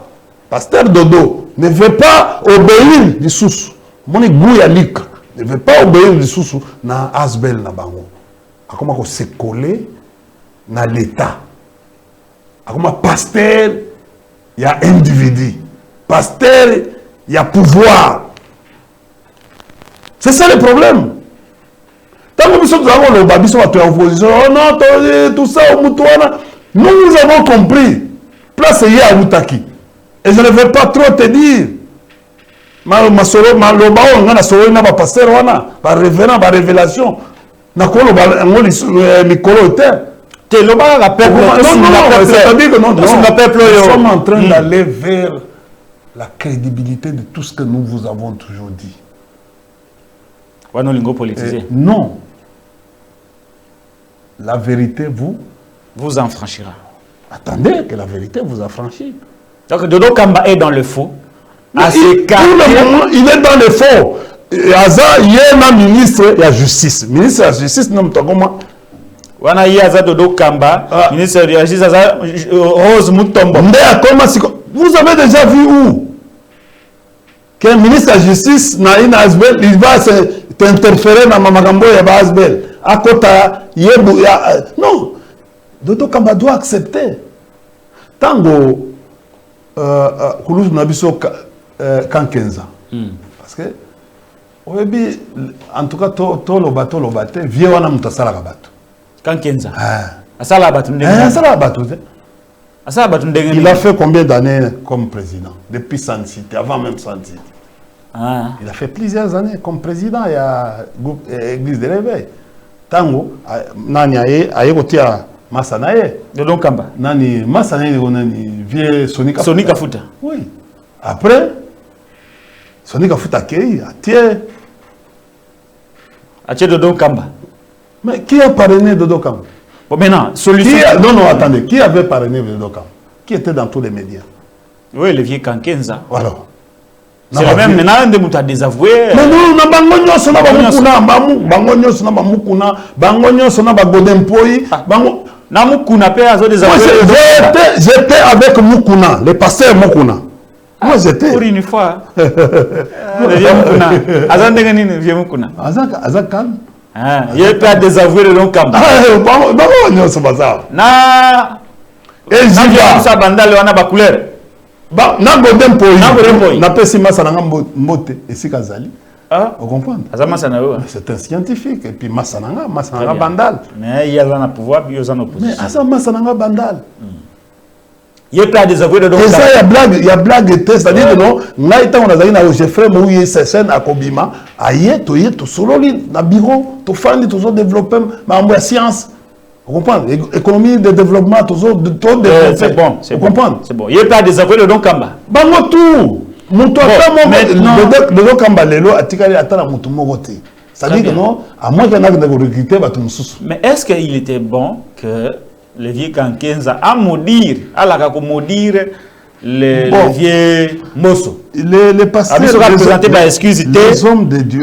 Pasteur Dodo ne veut pas obéir du sous. Mon Gouyalik ne veut pas obéir du sous na Asbel na bango. A comment se coller na l'État. A comment pasteur il y a individu. Pasteur il y a pouvoir. C'est ça le problème. Tant que nous avons le babiso à opposition, oh non, tout ça au Moutouana, nous avons compris. Place y a Moutaki. Et je ne vais pas trop te dire. Ma pasteur wana, ba révérend, ba révélation. Na kolo ba mikolo terre. Te loba la peuple. Non, c'est-à-dire que non, nous sommes en train d'aller vers la crédibilité de tout ce que nous vous avons toujours dit. Non. La vérité vous affranchira. Attendez que la vérité vous affranchit. Donc Dodo Kamba est dans le faux. Pour le moment, il est dans le faux. Il y a un ministre de la justice. Ministre de la justice, non, comment? Wana Yaza Dodo Kamba, ministre de la justice, Rose Mutombo. Vous avez déjà vu où? Qu'un ministre de la justice, il va s'interférer dans Mamagambo et Basbel. À côté, non. Dodo Kamba doit accepter. Tango, Koulouz Nabiso Kankenza. Parce que, en tout cas, tout le bateau, vieux wana mutasala bateau. Kankenza. Asala bateau. Asala bateau. Il a fait combien d'années comme président? Depuis San City, avant même San City. Il a fait plusieurs années comme président et à l'église de réveil. Tango, Nani a kotia Masanaye. Dodo Kamba. Nani Masanaye nani vieux Soni Kafuta. Oui. Après, Soni Kafuta Kei a tié. A tié Dodo Kamba. Mais qui a parrainé Dodo Kamba? Bon, maintenant, solution. Non, attendez. Qui avait parrainé Dodo Kamba? Qui était dans tous les médias? Oui, le vieux Kankenza. Voilà. C'est le même maintenant de mouta désavoué. Mais non, na bangonyo sona ba mukuna, bangonyo sona ba mukuna, bangonyo sona ba godempoi, bango na mukuna pe azo désavoué. J'étais avec Mukuna, le pasteur Mukuna. Moi j'étais. Pour une fois. Le vieux Mukuna. Azandenge nini vieux Mukuna. Azakan. Ah, il peut à désavouer le long Kamba. Bangonyo sona ça. Na et Ziba ça bandale wana ba couleur. Ba na godempoi. Na pesi masa na mbote esika zali. Ah, vous comprenez? C'est un scientifique. Et puis Massananga Bandal. Mais il y a un pouvoir, il y a une opposition. Mais Asa Massananga Bandal. Il y a pas des avoués de donc. Et ça, il y a blague, c'est-à-dire que non, on a été au Jeffrey Mouye Sessen à Kobima, aïe, tu es tout solo, na bureau, tu fais tout développer, mais en science. Vous comprenez? Économie de développement, tout développer. C'est bon, c'est bon. C'est bon. Il y a pas des avoués de donc Kamba. Bah, moi tout. Mon toi, le donc Kamba, Lelo, a tiré à la mouton mogoté. C'est-à-dire que non, à moins qu'il y en a qui ont recruté, bah, tout le monde. Mais est-ce qu'il était bon que le vieux Kankenza a maudire, à la maudire les vieux Mosso? Les pasteurs, les hommes de Dieu,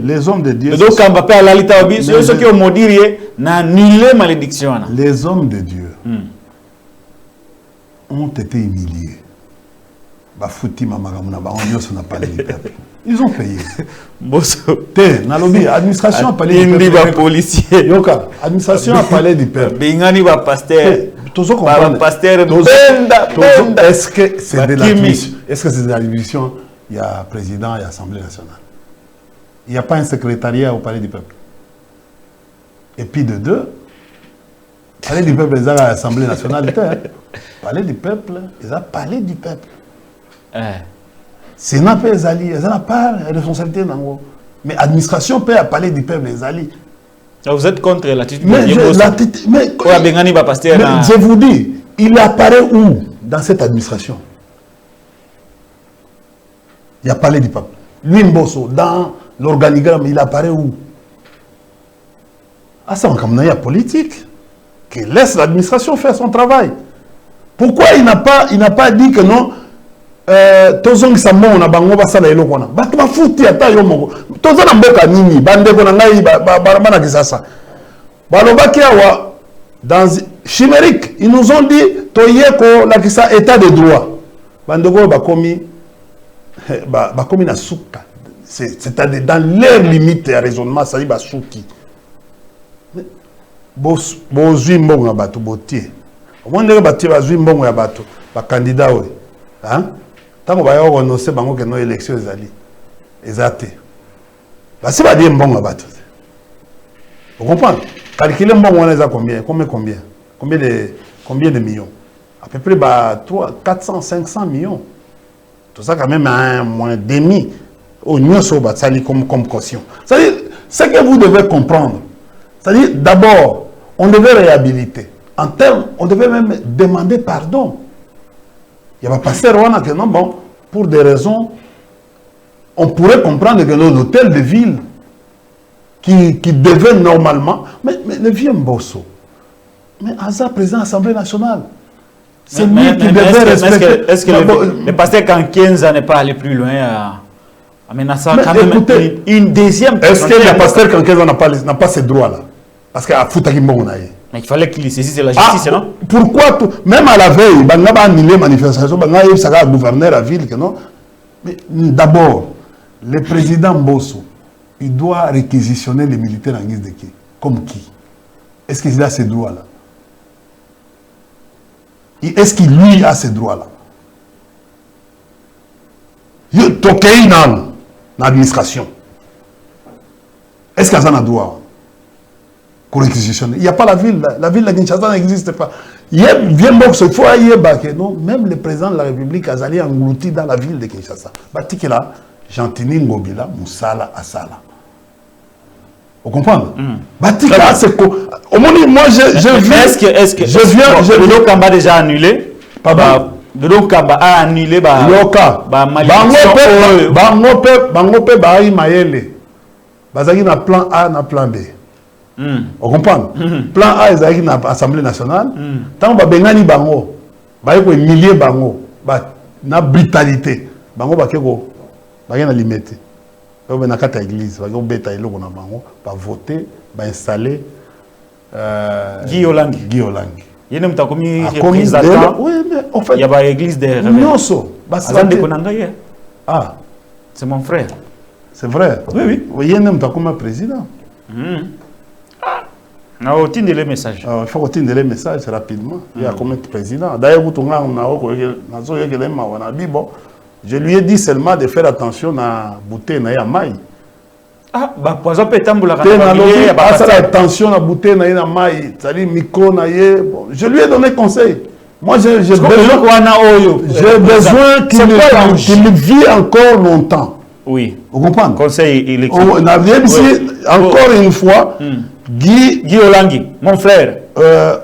les hommes de Dieu, ceux qui ont maudire, n'a nulé malédiction. Les hommes de Dieu ont été humiliés. Ils ont payé. L'administration a parlé du peuple. Policier. L'administration a parlé du peuple. Est-ce que c'est de l'administration? Est-ce que c'est de l'administration? Il y a président et assemblée nationale. Il n'y a pas un secrétariat au palais du peuple. Et puis de deux, palais du peuple, ils ont l'assemblée nationale. Palais du peuple, ils ont parlé du peuple. Sénat peut les allier, ils n'ont pas la responsabilité. Mais l'administration peut parler du peuple, les alliés. Vous êtes contre l'attitude mais je vous dis, il apparaît où dans cette administration? Il a parlé du peuple. Lui, Mbosso, dans l'organigramme, il apparaît où? Ah, ça, comme il y a politique qui laisse l'administration faire son travail. Pourquoi il n'a pas dit que non? Tozong Sambo on a bango basala eloko na bato bafuti ata yo moko tozana mboka nini bande ko na ngai bana kisasa balobaki awa dans chimérique ils nous ont dit toyeko la kisa état de droit bande ko bakomi na suka c'est-à-dire dans leur limite de raisonnement ça dit basuki bozwi mbongo ya bato botie au moins ndenge batie bazwi mbongo ya bato ba candidat we hein. Tant qu'on va y avoir nos élections exactes. Si on dit bon abattu. Vous comprenez? Calculer bon on les a combien de millions? À peu près 400 500 millions. Tout ça quand même à un moins demi au niveau comme caution. C'est-à-dire ce que vous devez comprendre. C'est-à-dire d'abord on devait réhabiliter. En termes, on devait même demander pardon. Il y a pas pasteur que non, bon, pour des raisons, on pourrait comprendre que l'hôtel de ville qui devait normalement, mais le vieux Mbosso, mais Aza, président de l'Assemblée nationale, c'est lui qui devait respecter. Est-ce que le pasteur Kankenza n'est pas allé plus loin à menacer quand même une deuxième personne? Est-ce que le pasteur Kankenza n'a pas ces droits-là? Parce qu'à Foutakimbo, mais il fallait qu'il saisisse la justice, non? Pourquoi même à la veille, il y a annulé manifestation, il y a un gouverneur à la ville, non? Mais d'abord, le président Mbosso, il doit réquisitionner les militaires en guise de qui? Comme qui? Est-ce qu'il a ces droits-là? Est-ce qu'il lui a ces droits-là? Il y a dans l'administration. Est-ce qu'il a un droit? Il n'y a pas la ville de Kinshasa n'existe pas. Il y a bien bon ce fois, non, même le président de la République a allé englouti dans la ville de Kinshasa. Batiki là, Gentini Ngobila, Moussala, Asala. Vous comprenez? Batiki là, c'est quoi? Au moins, moi, est-ce que le Lokamba déjà annulé? Le Lokamba a annulé. Loka. Bangope, Baï Mayele. Bazaki na plan A, na plan B. Vous comprenez? Plan A, ils arrivent à l'Assemblée nationale. Tant que Bengani Bango, il y a milliers Bango, na brutalité. Bango, il y a limité. Il y a une église, il y a voter, installer Guy Olangi. Il y a une représentant. Oui, mais en fait, il y a une église de réveil. Ah, c'est mon frère. C'est vrai? Oui. Il y a un président. Il faut retirer les messages. Il faut retirer les messages rapidement. Il y a combien de présidents? D'ailleurs, vous avez Je lui ai dit seulement de faire attention à bouteille na maï. Ah, bah poison peut tamboula attention à bouteille na maï, c'est-à-dire micro na ye. Je lui ai donné conseil. Moi j'ai besoin qu'il vit encore longtemps. Oui. Vous comprenez? Conseil il est encore une fois Guy Olangi, mon frère.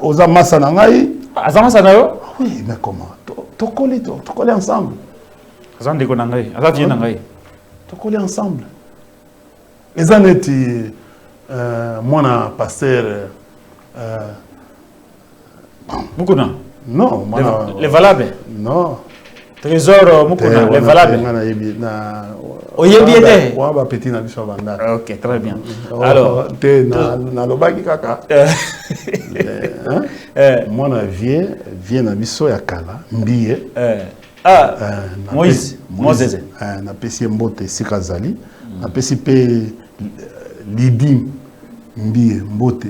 Osama Sanangai. Azama Sanayo? Oui, mais comment? Tokoli ensemble. Azam de Konangai, Azam vient Nangai. Tokoli ensemble. Les années moi pasteur Mukuna. non, les valables. Non. Trésor Mukuna, les valables. Oyebiete. Wa petit na biso banda. OK, très bien. Alors, na lobaki kaka. Moi na vie na biso ya kala mbiye. Moïse, Moses. Na pesi mbote sikazali. Na pesi pe Lidi mbiye mbote.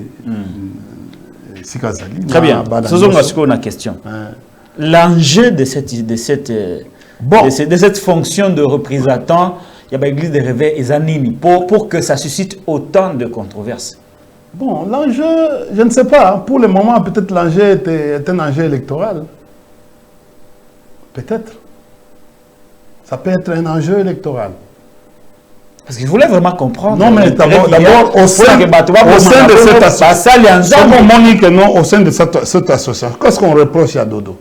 Sikazali. Très bien. C'est une question. L'enjeu de cette fonction de représentant, il y a l'église de réveil et Zanini pour que ça suscite autant de controverses. Bon, l'enjeu, je ne sais pas. Pour le moment, peut-être l'enjeu est un enjeu électoral. Peut-être. Ça peut être un enjeu électoral. Parce que je voulais vraiment comprendre. Non, mais d'abord, au sein de cette association, qu'est-ce qu'on reproche à Dodo?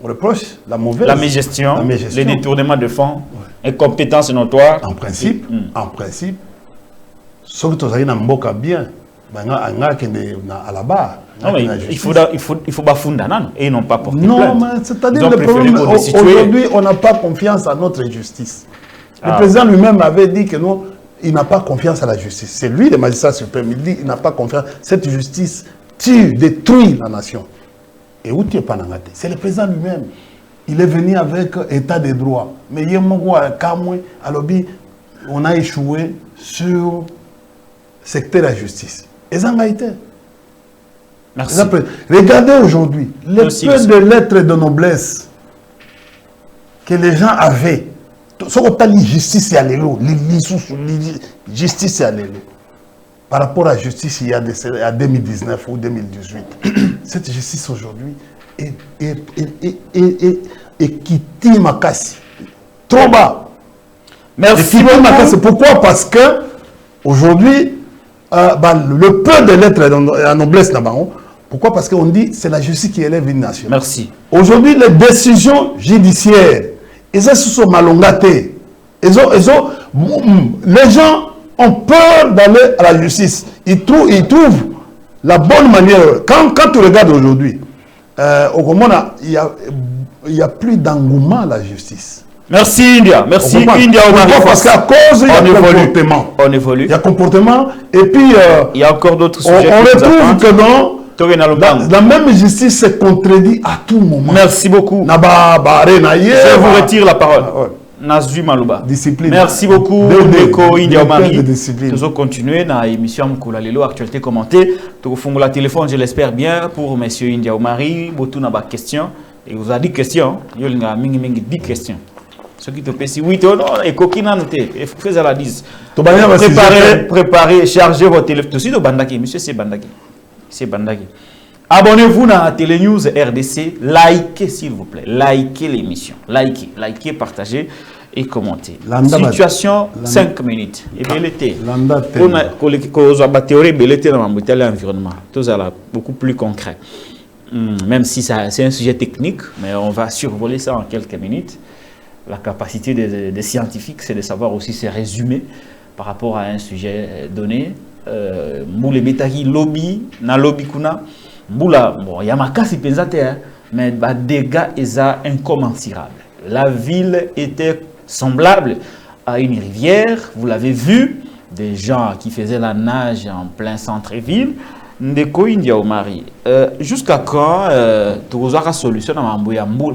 On reproche la mauvaise. La mégestion, les détournements de fonds, incompétence notoire. En principe, ce que tu as dit, c'est bien. À la barre. Non, mais il faut bafounder, et ils n'ont pas porté plainte. Non, mais c'est-à-dire le problème, aujourd'hui, on n'a pas confiance à notre justice. Le président lui-même avait dit que non, il n'a pas confiance à la justice. C'est lui, le magistrat suprême, il dit qu'il n'a pas confiance. Cette justice tue, détruit la nation. Et où tu es pas nangaté? C'est le président lui-même. Il est venu avec état de droit. Mais on a échoué sur le secteur de la justice. Et ça a été. Merci. Regardez aujourd'hui, les peu de lettres de noblesse que les gens avaient. Ce qu'on a dit justice et allélo, justice et allélo. Par rapport à la justice il y a 2019 ou 2018, cette justice aujourd'hui est quittée Makassi. Trop bas. Merci beaucoup. Pourquoi? Parce que aujourd'hui, le peu de lettres de la noblesse là-bas, pourquoi? Parce qu'on dit c'est la justice qui élève une nation. Merci. Aujourd'hui, les décisions judiciaires, ils sont malongatés. Les gens ont peur d'aller à la justice. Ils trouvent la bonne manière. Quand tu regardes aujourd'hui, au Comore, il n'y a plus d'engouement à la justice. Merci India. Merci India. Parce qu'à cause il y a comportement. On évolue. Il y a comportement. Et puis, il y a encore d'autres sujets. On retrouve que non. La même justice se contredit à tout moment. Merci beaucoup. Je vous retire la parole. Nazui Malouba. Discipline. Merci beaucoup. Ndeko India Omari. Nous allons continuer dans l'émission Mkoula Lelo, actualité commentée. Nous avons la téléphone, je l'espère bien, pour M. India Omari. Beaucoup de questions. Et vous avez 10 questions. Il y a 10 questions. Ce qui te fait si oui, non, et coquine en été. Il faut faire la 10. Préparez, chargez votre téléphone. Aussi de Bandaki. Monsieur, c'est Bandaki. C'est Bandaki. Abonnez-vous à la Télé News RDC. Likez, s'il vous plaît. Likez l'émission. Likez, partagez et commentez. Situation 5 minutes. Et bien l'été. On a théorie de l'été dans l'environnement. Tout ça beaucoup plus concret. Même si c'est un sujet technique, mais on va survoler ça en quelques minutes. La capacité des scientifiques, c'est de savoir aussi se résumer par rapport à un sujet donné. Moule betaki lobby, na lobby kuna. Moula, bon, il y a ma casse mais les dégâts sont incommensurables. La ville était semblable à une rivière. Vous l'avez vu, des gens qui faisaient la nage en plein centre-ville. Ndeko India Omari. Jusqu'à quand tu as une solution à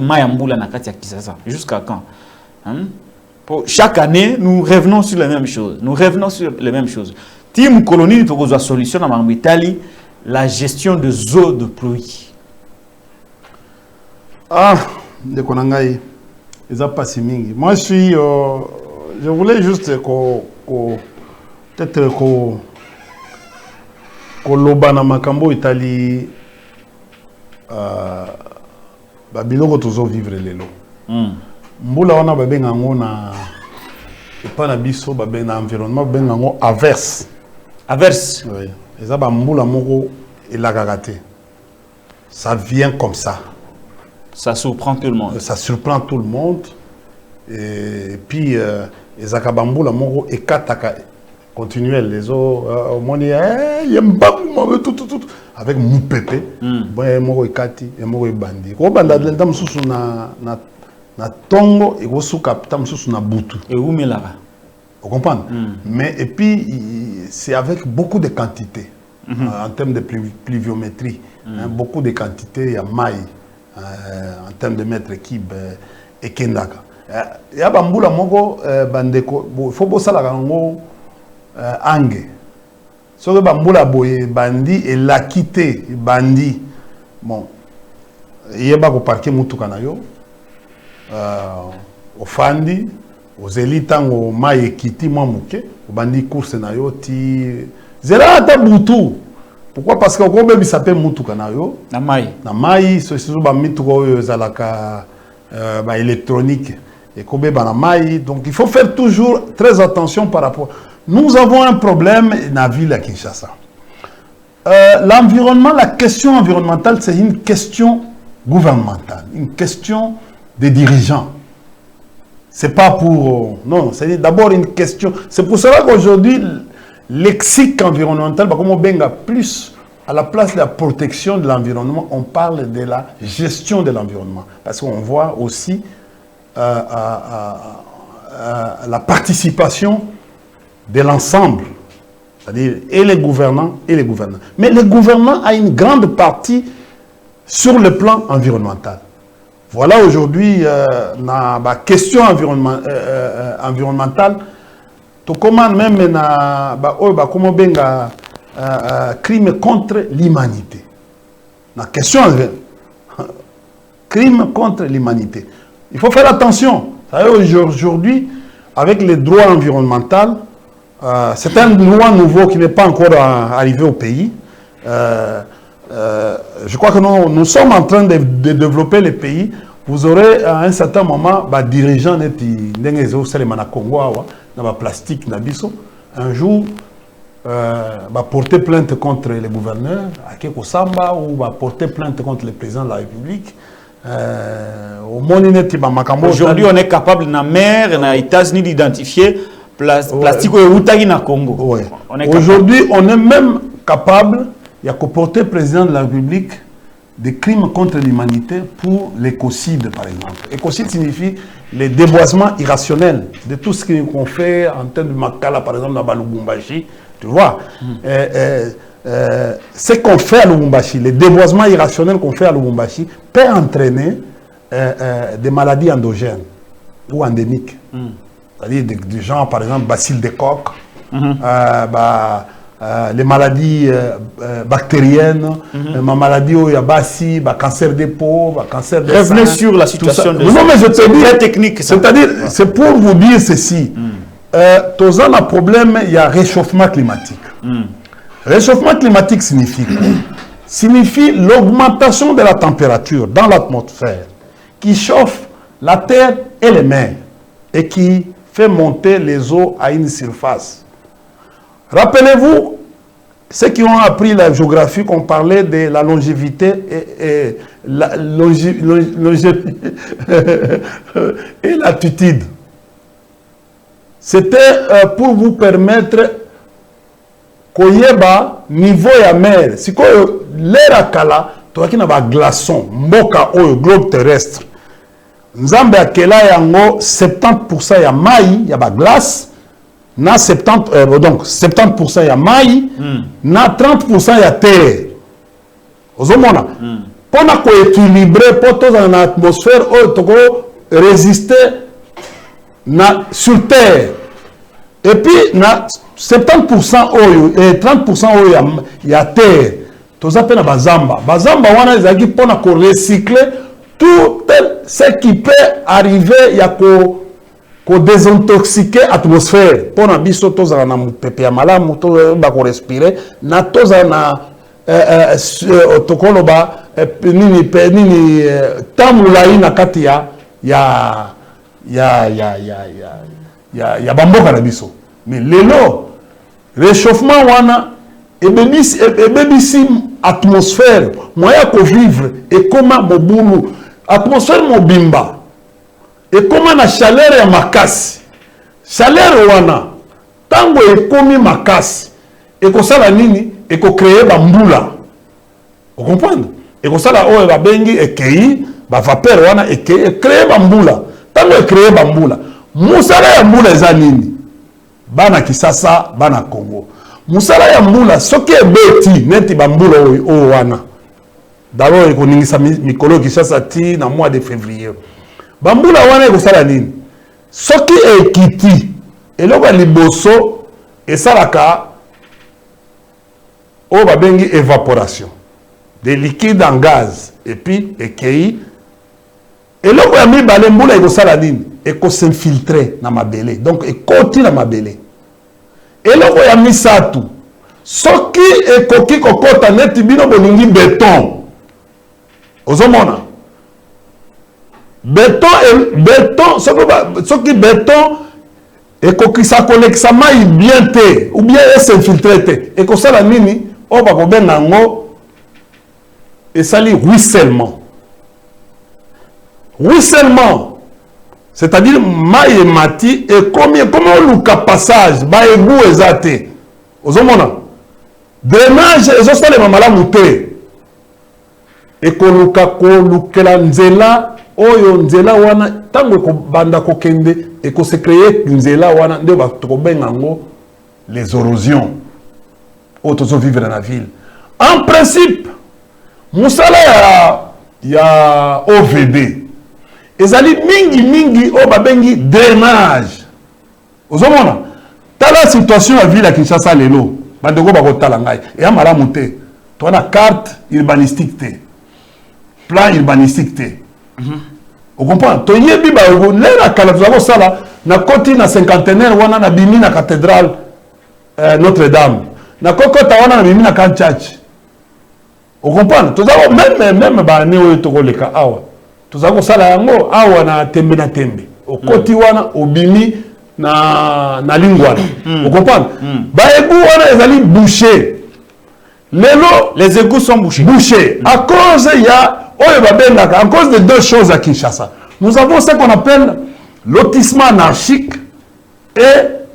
Mayamboula na kati ya Kisasa? Jusqu'à quand? Pour chaque année, nous revenons sur les mêmes choses. Team Colonie, tu as une solution à Mayamboula, la gestion des eaux de pluie. Ah, Ndeko Nangai. ça passe mingi. Moi, je voulais juste peut-être que l'Obana Makambo Italie biloko tozo vivre lelo. Mbula wana babenga ngo na epa na biso babenga environnement babenga ngo averse. Averse. Oui. Et ça mbula moko elakakate. Ça vient comme ça. Ça surprend tout le monde. Ça surprend tout le monde. Et puis ezaka bambula moko ekataka continuel les autres moni tout avec Moupépé bon moko ekati moko ebandi ko banda lenta mususu na tongo et ko suka pta mususu na butu et où là vous comprenez mais et puis c'est avec beaucoup de quantité en termes de pluviométrie beaucoup de quantité ya mai en termes de mètres cubes et kendaka ya bambula moko bandeko faut bosala kango ange soki bambula boye bandi elakite bandi bon yeba ko parquer mutuka na yo ofandi ozeli tango mai ekiti mwa muke obandi course na yo ti zela ata butu pourquoi parce que ko bebisa pe mutuka na yo na mai so ba mituka oyo ezalaka ba électronique et ko beba na mai donc il faut faire toujours très attention par rapport. Nous avons un problème dans la ville à Kinshasa. L'environnement, la question environnementale, c'est une question gouvernementale, une question des dirigeants. C'est pas pour... non, c'est d'abord une question... C'est pour cela qu'aujourd'hui, le lexique environnemental, comme on benga plus, à la place de la protection de l'environnement, on parle de la gestion de l'environnement. Parce qu'on voit aussi la participation de l'ensemble, c'est-à-dire et les gouvernants et les gouvernants. Mais les gouvernants a une grande partie sur le plan environnemental. Voilà aujourd'hui la question environnementale. Tu commandes même na comment benga crime contre l'humanité. La question crime contre l'humanité. Il faut faire attention. Aujourd'hui, avec les droits environnementaux, c'est une loi nouveau qui n'est pas encore arrivé au pays. Je crois que nous sommes en train de développer le pays. Vous aurez à un certain moment des dirigeants plastique un jour porter plainte contre les gouverneurs à Kekosamba ou porter plainte contre le président de la République. Aujourd'hui, on est capable, dans la mer, dans les États-Unis, d'identifier plastique au Congo. Ouais. Aujourd'hui, on est même capable, il y a porter le président de la République des crimes contre l'humanité pour l'écocide, par exemple. Écocide signifie le déboisement irrationnel de tout ce qu'on fait en termes de Makala, par exemple, dans Lubumbashi. Tu vois, ce qu'on fait à Lubumbashi, le déboisement irrationnel qu'on fait à Lubumbashi peut entraîner des maladies endogènes ou endémiques. C'est-à-dire du genre, par exemple, bacille de coque, les maladies bactériennes, ma maladie où il y a bassi, cancer des peaux, cancer des revenez sur la situation de non, mais je te dis, technique. C'est-à-dire, c'est pour vous dire ceci. Tous un problème, il y a réchauffement climatique. Réchauffement climatique signifie quoi? Signifie l'augmentation de la température dans l'atmosphère qui chauffe la terre et les mers et qui fait monter les eaux à une surface. Rappelez-vous, ceux qui ont appris la géographie, qu'on parlait de la longévité et et l'attitude. C'était pour vous permettre koyeba niveau ya mer. Si l'air à kala, toi qui n'a pas glaçon, mboka au globe terrestre. Nzambe akela yango 70% ya mai, ya ba glace. Na 70 donc 70% ya mai, na 30% ya terre. Ozomona. Pona ko équilibrer poto dans l'atmosphère toko résister na sur terre. Et puis na 70% oyo et 30% oyo ya terre. Toza pe na bazamba. Bazamba wana ezaki pona ko recycler tout ce qui peut arriver, il y a qu'on désintoxiquer l'atmosphère. Pour nous, tous les gens qui ont malamu, tous les gens qui ont respiré, na tous les gens tamulai na kati ya bamboka na biso. Mais lelo réchauffement wana ebebisi atmosphère moya ko vivre et comment mobulu atmosphère mobimba et comment na chaleur ya makasi chaleur wana tango ekomi makasi ekosala nini eko créer bambula. Vous comprenez? Et ça oyo babengi ekei ba vapeur wana ekei créer bambula. Tango créer bambula musala ya mbula eza nini? Bana Kisasa, bana Congo. Musala ya mbula soki ebeti neti bambula oyo wana. D'abord ekoningisa mikolo Kisasa ti na mois de février. Bambula wana ekosala nini? Soki ekiti eloko liboso esalaka oyo babengi évaporation des liquides en gaz et puis ekei eloko ya mibale mbula ekosala nini? Eko s'infiltrer na mabele donc ekoti na mabele. Eloko ya misatu soki ekoki kokota neti bino bolingi béton ozomona béton soki béton ekokisa kolekisa mai bien te ou bien s'infiltrer te ekosala nini? O bakobenga ngo esali ruissellement. Ruissellement, c'est-à-dire mai mati et comment luka passage ba egu ezate ozomona drainage ezosala malamu te ekoluka kolukela nzela oyo nzela wana tango ekobanda kokende ekose créer nzela wana nde batokobenga ngo les érosions oyo tozovivre na ville. En principe musala ya OVD ezali mingi o babengi drainage ozomona tala situation ya ville ya Kinshasa lelo bandeko bakotala ngai ya malamu te tona carte urbanistique te plan urbanistique te on comprend to yebi ba lera kala tuzako sala na koti na cinquantenaire wana na bimi na cathédrale Notre-Dame na kokota wana na bimi na kan church on comprend tuzako même ba ne oyo tokoleka awa tuzako sala yango awa na tembe okoti wana obimi na lingwana on comprend ba egu wana ezali bouché lelo les égouts sont bouchés à cause à cause de deux choses à Kinshasa. Nous avons ce qu'on appelle lotissement anarchique et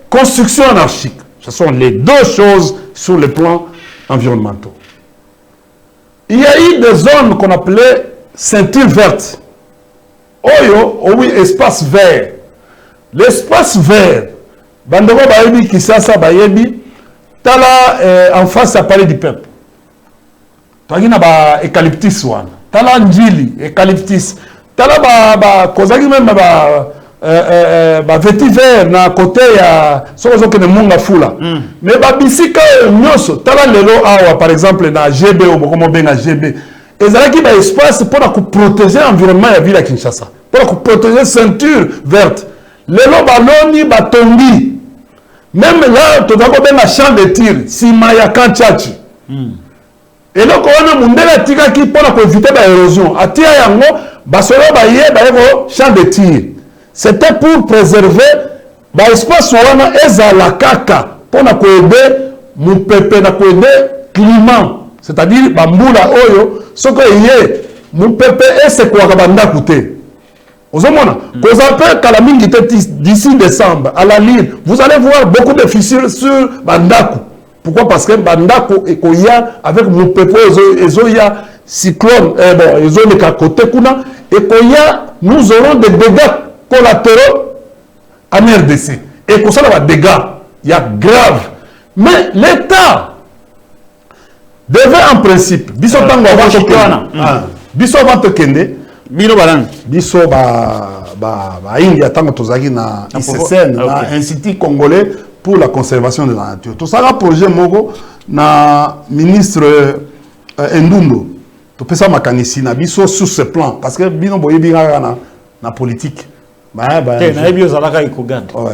construction anarchique. Ce sont les deux choses sur le plan environnemental. Il y a eu des zones qu'on appelait ceinture verte. Oyo, oui, espace vert. L'espace vert, bandeko bayebi Kisasa bayebi, tala en face à Palais du Peuple. Toaki na ba eucalyptus wana. Tala njili eucalyptus. Tala ba kozaki même ba vétiver na côté ya sozo ke munga fula. Mais ba bisika nyoso tala lelo awa par exemple na GB ou comme benga GB. Ezalaki ba espace pour protéger l'environnement ya ville ya Kinshasa. Pour protéger ceinture verte. Lelo baloni batongi. Même là to dako benga champ de tir sima ya kanchachi. Et donc on a mundela tika ki pour éviter l'érosion. Atia yango basolo baye ko champ de tir. C'était pour préserver l'espace wana ezala kaka pour aider mon pepe na aider climat. C'est-à-dire bambula oyo soko yé mon pepe ese kwa banda koute. Ozomona cause après kalamingi d'ici décembre à la Lille, vous allez voir beaucoup de fissures sur bandaku. Pourquoi? Parce que bandako ekoya avec mon pepe ezoya cyclone ezo le côté kuna ekoya nous aurons des dégâts collatéraux en RDC et que ça va dégâts il y a grave mais l'État devait en principe biso tango biso avant te kende bino balan biso ba India tango tozaki na ICCN na Institut congolais pour la conservation de la nature. Tout ça, projet Mogo, na ministre Ndoundo. Tu peux ça makanisi na biso sur ce plan parce que bino boye binga na politique. Na ebio zalaka ikogarde. Ouais.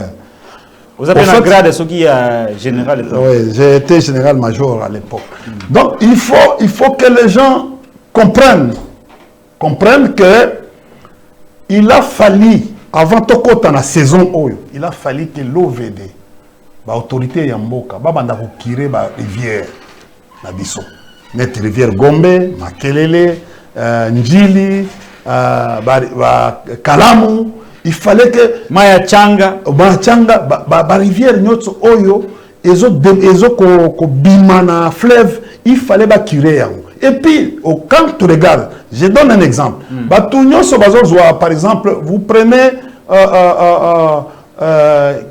Vous avez un grade ce qui est général. Oui, j'ai été général-major à l'époque. Donc il faut que les gens comprennent que il a fallu avant toko dans la saison oyo, il a fallu que l'OVD ba autorité ya mboka ba banda ko kire ba rivière na biso. Net rivière Gombe, Makelele, Njili, Kalamu, il fallait que Maya Changa, ba rivière nyotso oyo ezo ko bimana fleuve, il fallait ba curer yango. Et puis quand tu regardes, je donne un exemple. Ba tout nyotso bazozwa par exemple, vous prenez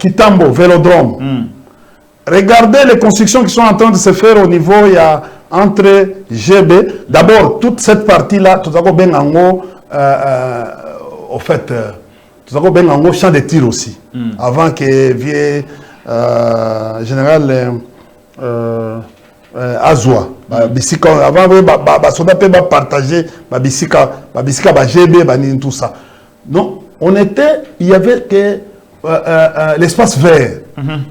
Kitambo Vélodrome. Regardez les constructions qui sont en train de se faire au niveau entre GB. D'abord, toute cette partie-là, tout d'abord, au fait, tout d'abord, un champ de tir aussi. Avant que vienne général Azwa. Avant, soldats peuvent partager, GB, tout ça. Donc, il y avait que l'espace vert.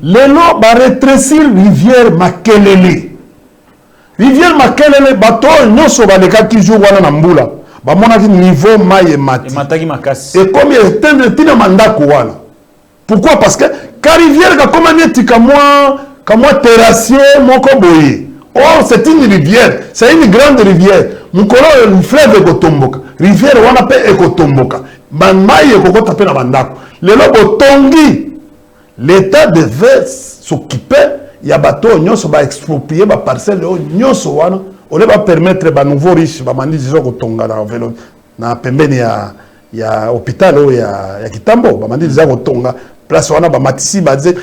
Les lots va rétrécir rivière Makelele. Rivière Makelele, bateau, nous sommes les cas qui jouent à Nambula. Bah, mon avis, niveau maille et mati. Et comme il y a un mandat kouala. Pourquoi? Parce que, car rivière, comme un éthique, comme moi, terrassier, mon koboye. Oh, c'est une rivière. C'est une grande rivière. Mon colon, le fleuve est Kotomboka. Rivière, on appelle Ekotomboka. Maille et Koko tapé dans Bandako. Le lobo tongi. L'État devait s'occuper. Il y a bateau, nous sommes expropriés, ba parcelle, nous sommes on va permettre ba nouveau riche, ba mandi disons ko tonga na vélo na pembeni ya hôpital ya Kitambo, ba mandi disons ko tonga place wana ba matisi ba dire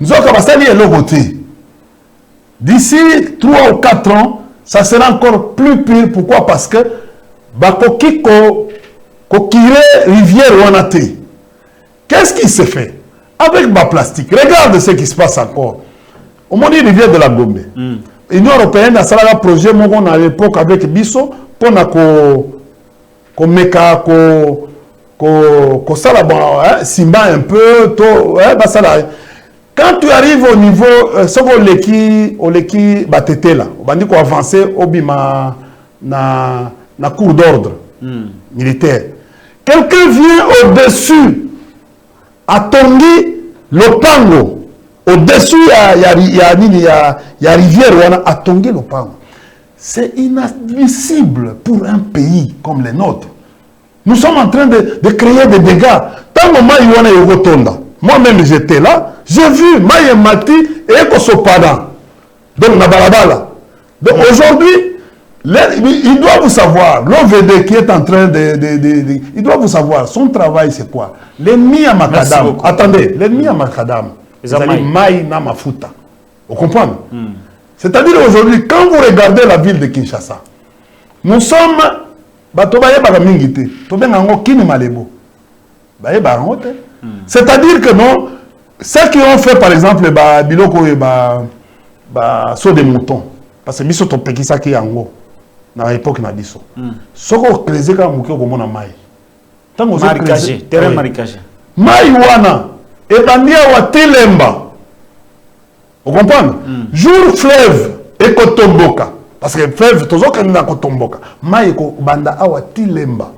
nzoka basali elogoté. D'ici 3 ou 4 ans, ça sera encore plus pire. Pourquoi? Parce que ba koki ko kire rivière wana te. Qu'est-ce qui se fait avec ma plastique? Regarde ce qui se passe encore. Au moment où il vient de la Gombe, l'Union européenne a fait un projet à l'époque avec Bisso pour que Simba un peu. Quand tu arrives au niveau, ce qu'on leki batete là, on va dire qu'on avance au bima na cour d'ordre militaire. Quelqu'un vient au-dessus à Tongi, Lopango. Au-dessus, il y a rivière où on a Tongi Lopango. C'est inadmissible pour un pays comme le nôtre. Nous sommes en train de créer des dégâts. Tant que moi-même j'étais là, j'ai vu Maïe Mati et Kosopada. Donc, Nabalabala. Donc aujourd'hui, il doit vous savoir, l'OVD qui est en train il doit vous savoir, son travail c'est quoi? L'ennemi à Macadam. Attendez, l'ennemi à Macadam. C'est-à-dire Maï Namafuta. Vous comprenez? C'est-à-dire aujourd'hui, quand vous regardez la ville de Kinshasa, nous sommes. C'est-à-dire que non, ceux qui ont fait par exemple Biloko et saut des moutons, parce que Bisso Topekisa qui est en haut, dans l'époque na Bisso. Ce qu'on crée comme on a maï. Terrain marécagé. Maï wana. Et bandia wa Tilemba. Vous comprenez? Jour fleuve et Kotomboka. Parce que fleuve, toujours quand on a Kotomboka. Maïko banda awa Tilemba.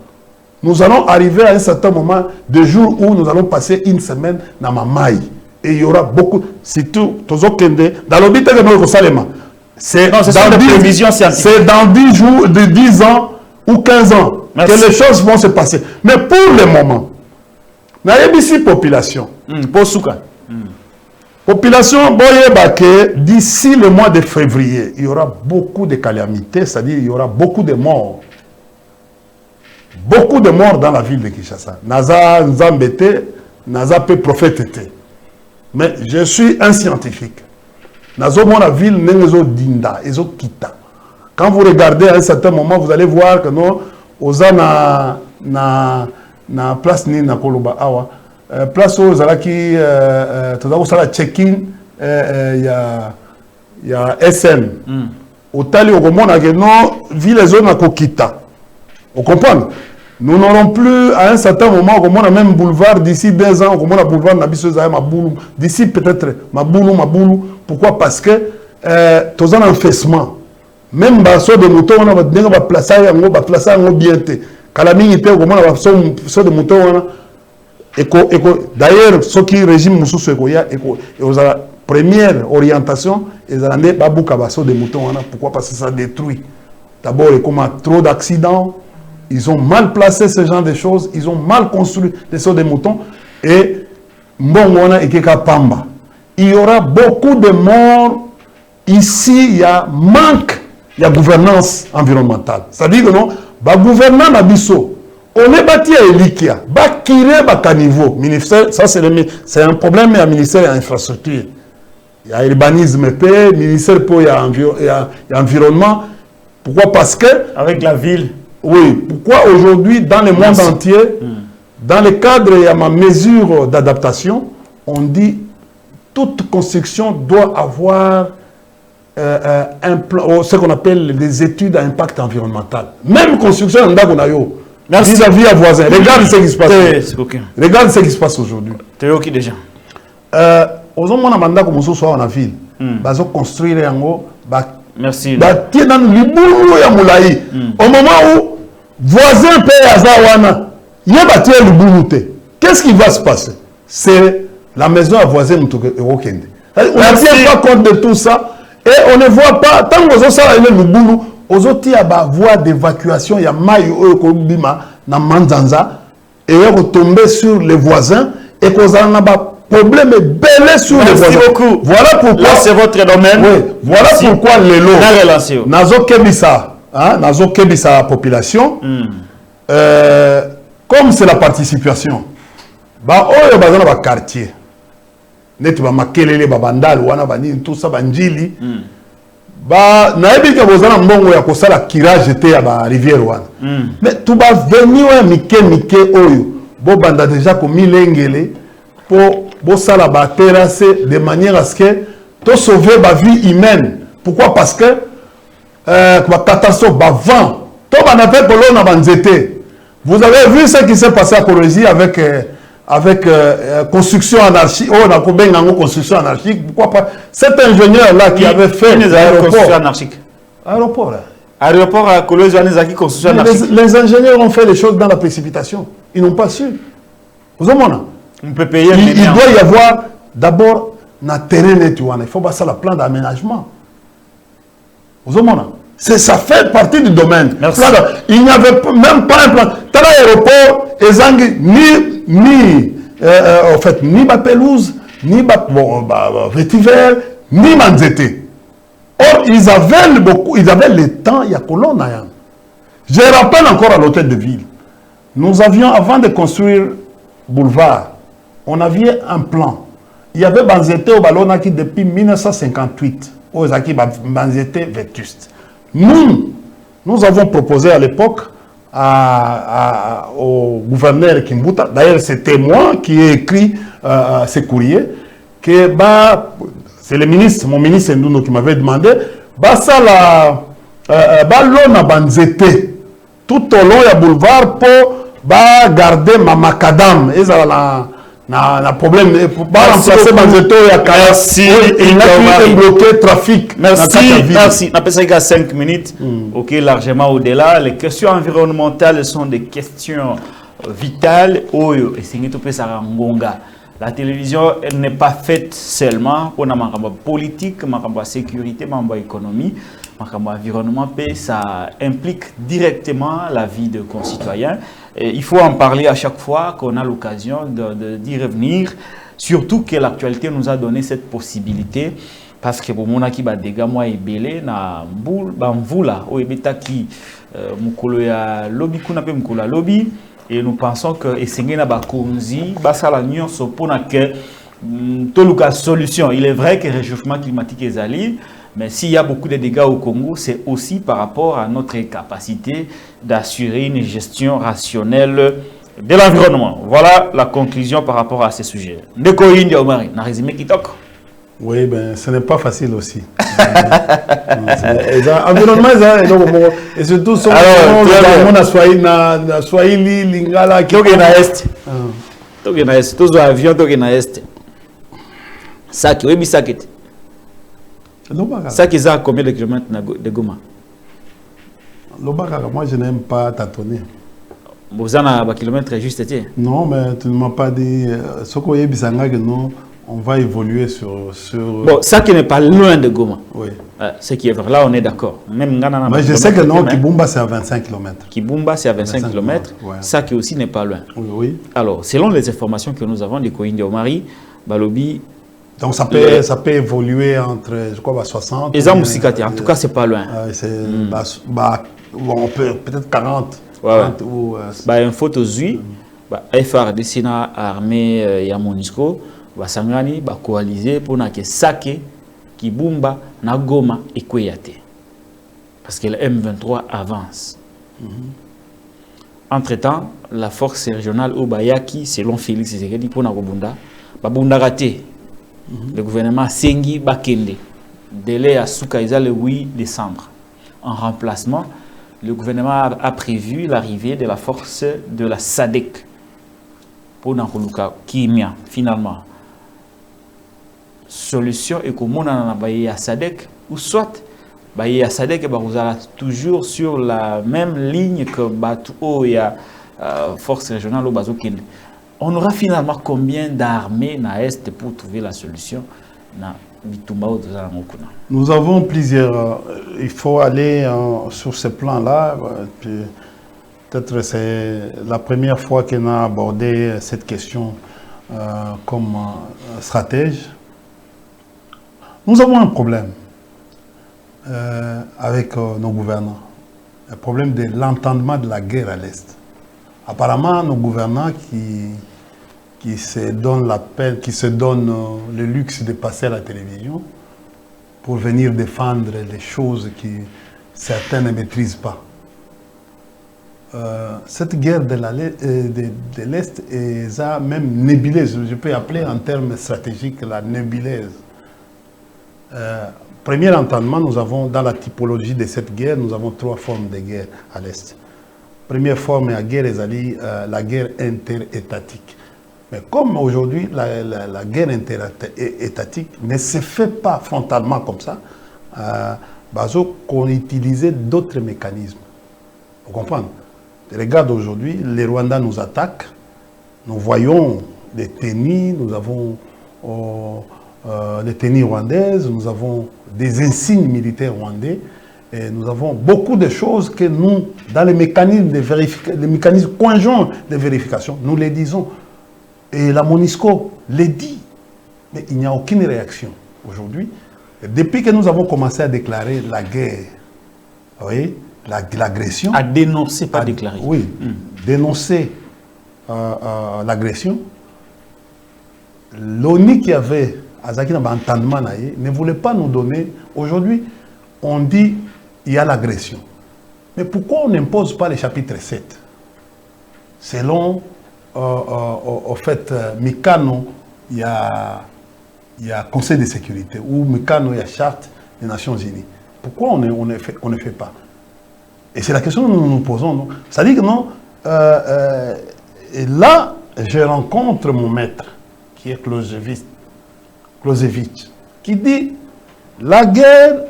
Nous allons arriver à un certain moment de jour où nous allons passer une semaine dans ma maï. Et il y aura beaucoup, surtout, toujours kende, dans l'objet de notre Salema. C'est dans 10 jours, de 10 ans ou 15 ans que les choses vont se passer. Mais pour le moment, il y a ici population. Population, d'ici le mois de février, il y aura beaucoup de calamités, c'est-à-dire il y aura beaucoup de morts. Beaucoup de morts dans la ville de Kinshasa. Naza Nzambete, Naza peut prophéter. Mais je suis un scientifique. Nazo la ville n'est dinda, ezo kita. Quand vous regardez à un certain moment, vous allez voir que non, Ozana na place ni na Koloba awa. Place où Zalaki, tout d'abord ça la check-in, il y a SM. au tali au comment que non ville les zones à Kokita. Vous comprenez? Nous n'aurons plus à un certain moment comme on a même boulevard d'ici 2 ans comme on a boulevard Nabiso Zaya Maboulou d'ici peut-être Maboulou. Pourquoi? Parce que tous un affaissement. Même basso de moto on va placer en bien té. Calamité comme on a basso de moto on d'ailleurs ce qui régime mususu ekoya aux première orientation ils allaient babuka basso de moto on pourquoi? Parce que ça détruit. D'abord il y a trop d'accidents. Ils ont mal placé ce genre de choses, ils ont mal construit les sauts de moutons et Mbongona et Keka Pamba. Il y aura beaucoup de morts. Ici, il y a manque, il y a gouvernance environnementale. C'est-à-dire que non, bah gouvernant Nabiso, on est bâti à Elikia, bah kiré bah caniveau. Ministère, ça c'est un problème à ministère de l'infrastructure. Il y a urbanisme, ministère pour il y a environnement. Pourquoi? Parce que avec la ville. Oui, pourquoi aujourd'hui, dans le monde entier, dans le cadre de ma mesure d'adaptation, on dit toute construction doit avoir un plan, ce qu'on appelle des études à impact environnemental. Même construction, vis-à-vis à voisin. Regarde ce qui se passe. Regarde ce qui se passe aujourd'hui. Tu es qui déjà? Aux hommes, on a mandat comme on soit en ville. Ils construire en haut. Merci. Qui est dans le boulot ya moulaï. Au moment où voisin paye Azawana, il y a bâti le boulot. Qu'est-ce qui va se passer? C'est la maison à voisin Moutoukende. On ne tient pas compte de tout ça et on ne voit pas. Tant que vous avez le boulot, vous avez une voie d'évacuation. Il y a Maï Okobima dans Manzanza et vous tombez sur les voisins et que vous avez un problème belé sur les voisins. Merci beaucoup. Voilà pourquoi. Là, c'est votre domaine. Oui, voilà pourquoi les lots. Nazo Kebisa. Nazo Kebisa population. Comme c'est la participation. Bah, oh, bah, dans le quartier. Net ba makelele ba bandal wana bani tout ça banjili. Bah, naebi que vous avez mbongo ya kosala kirage te ya ba rivière wana. Mais tout va venir ouais mike oyo. Bo banda déjà comme milengele pour bosala ba terrasser de manière à ce que to sauver ba vie humaine. Pourquoi? Parce que ba catastrophe ba vent. To ba na fait polo na banzete. Vous avez vu ce qui s'est passé à Corosie avec construction anarchique. Oh, on a combien de construction anarchique? Pourquoi pas? Cet ingénieur-là qui avait fait construction anarchique. Aéroport, là. Aéroport à Colosie, construction anarchique. Les ingénieurs ont fait les choses dans la précipitation. Ils n'ont pas su. Vous avez on peut payer. Il doit y avoir d'abord un terrain nettoyé. Il faut passer le plan d'aménagement. Vous avez ça fait partie du domaine. Merci. Il n'y avait même pas un plan. Dans l'aéroport, en fait, ni ma pelouse, ni ma vétiver, ni manzete. Or, ils avaient le temps, il y a colonne. Je rappelle encore à l'hôtel de ville. Nous avions, avant de construire boulevard, on avait un plan. Il y avait Banzete au ballon qui depuis 1958, aux acquis Banzete vétuste. Nous avons proposé à l'époque au gouverneur Kimbuta, d'ailleurs c'était moi qui ai écrit ce courrier, que c'est le ministre, mon ministre Ndouno qui m'avait demandé, ça l'on a banzete tout au long du boulevard pour garder ma macadam et ça na problème pour remplacer banzeto ya kaya il a bloqué le trafic. Merci. On a passé 5 minutes. OK, largement au-delà. Les questions environnementales sont des questions vitales. Oyo et c'est tout ça ngonga. La télévision elle n'est pas faite seulement pour la politique, la sécurité, la économie, l'environnement, ça implique directement la vie de concitoyens. Et il faut en parler à chaque fois qu'on a l'occasion d'y revenir, surtout que l'actualité nous a donné cette possibilité. Parce que pour mon qui va dégâts moi et belé na boule banvula au ebeta qui mukolo ya lobby kuna pe mukolo lobby. Et nous pensons que Essengena Bakonzi, Basala Nyon Sopona que Toluka solution. Il est vrai que le réchauffement climatique est allé, mais s'il y a beaucoup de dégâts au Congo, c'est aussi par rapport à notre capacité d'assurer une gestion rationnelle de l'environnement. Voilà la conclusion par rapport à ces sujets. Ndeko India Omari, na résumé Kitoko. Oui, ben, ce n'est pas facile aussi. Environnement, et surtout, son Swahili, Lingala, qui est na est. Toke na est. Tous avions, toke na est. Saki, oui, Saki. Saki, ça a combien de kilomètres de Goma? Lobaka, moi je n'aime pas tâtonner. Vous en avez un kilomètre juste été? Non, mais tu ne m'as pas dit. Ce qu'on y a, que non. On va évoluer sur... Bon, ça qui n'est pas loin de Goma. Oui. Ce qui est vrai, là on est d'accord. Même mais je sais que non, Kibumba c'est à 25 km. Kibumba c'est à 25 km. Ouais. Ça qui aussi n'est pas loin. Oui, oui. Alors, selon les informations que nous avons de Koindi Omari, Balobi... Donc ça peut évoluer entre, je crois, 60... Les hommes Sikati, en tout cas c'est pas loin. On peut peut-être 40. Ouais, 40 ou... une photo zui, FRDC na armée ya Monisco, basangani ba coaliser pour que Sake Kibumba na Goma et Kweyate parce que le M23 avance. Entre-temps, la force régionale Obayaki selon Félix Tshisekedi pour na Kobunda babunda raté. Le gouvernement Sengi Bakende délai à Soukaïza le 8 décembre. En remplacement, le gouvernement a prévu l'arrivée de la force de la SADC pour Nakoluka Kimia finalement. Solution et comment on a baillé à SADC ou soit baillé à SADC et vous allez toujours sur la même ligne que Batou et force régionale au Bazokinde. On aura finalement combien d'armées na est pour trouver la solution na Bitumba ou Nous avons plusieurs. Il faut aller sur ce plan-là. Peut-être c'est la première fois qu'on a abordé cette question comme stratège. Nous avons un problème avec nos gouvernants, un problème de l'entendement de la guerre à l'Est. Apparemment, nos gouvernants qui se donnent la peine, qui se donnent le luxe de passer à la télévision pour venir défendre les choses que certains ne maîtrisent pas. Cette guerre de l'Est est même nébuleuse, je peux appeler en termes stratégiques la nébuleuse. Premier entendement, nous avons dans la typologie de cette guerre, nous avons trois formes de guerre à l'Est. Première forme, la guerre la guerre interétatique. Mais comme aujourd'hui, la guerre interétatique ne se fait pas frontalement comme ça, qu'on utilisait d'autres mécanismes. Vous comprenez? Regarde aujourd'hui, les Rwandais nous attaquent, nous voyons des tennis, nous avons des tennis rwandaises, nous avons des insignes militaires rwandais, et nous avons beaucoup de choses que nous, dans les mécanismes de vérification, les mécanismes conjoints de vérification, nous les disons. Et la MONUSCO les dit, mais il n'y a aucune réaction aujourd'hui. Depuis que nous avons commencé à déclarer la guerre, vous voyez, l'agression. À dénoncer, pas déclarer. Oui, dénoncer l'agression. L'ONU qui avait entendement ne voulait pas nous donner. Aujourd'hui, on dit il y a l'agression. Mais pourquoi on n'impose pas le chapitre 7? Selon, au fait, Mikano, il y a Conseil de sécurité, ou Mikano, il y a Charte des Nations Unies. Pourquoi on ne fait pas? Et c'est la question que nous nous posons. C'est-à-dire que non, et là, je rencontre mon maître, qui est Clausewitz, qui dit la guerre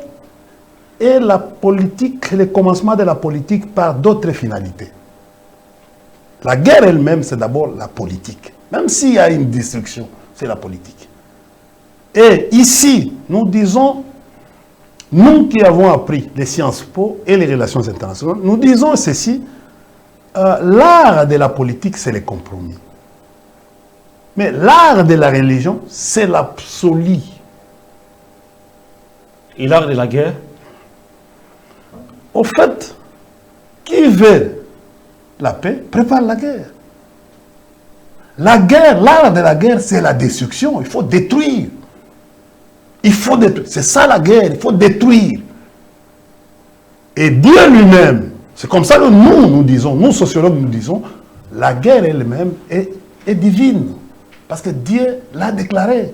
et la politique, le commencement de la politique par d'autres finalités. La guerre elle-même, c'est d'abord la politique. Même s'il y a une destruction, c'est la politique. Et ici, nous disons, nous qui avons appris les sciences po et les relations internationales, nous disons ceci, l'art de la politique, c'est le compromis. Mais l'art de la religion, c'est l'absolu. Et l'art de la guerre? Au fait, qui veut la paix, prépare la guerre. La guerre, l'art de la guerre, c'est la destruction. Il faut détruire. Il faut détruire. C'est ça la guerre, il faut détruire. Et Dieu lui-même, c'est comme ça que nous disons, nous sociologues nous disons, la guerre elle-même est divine. Parce que Dieu l'a déclaré.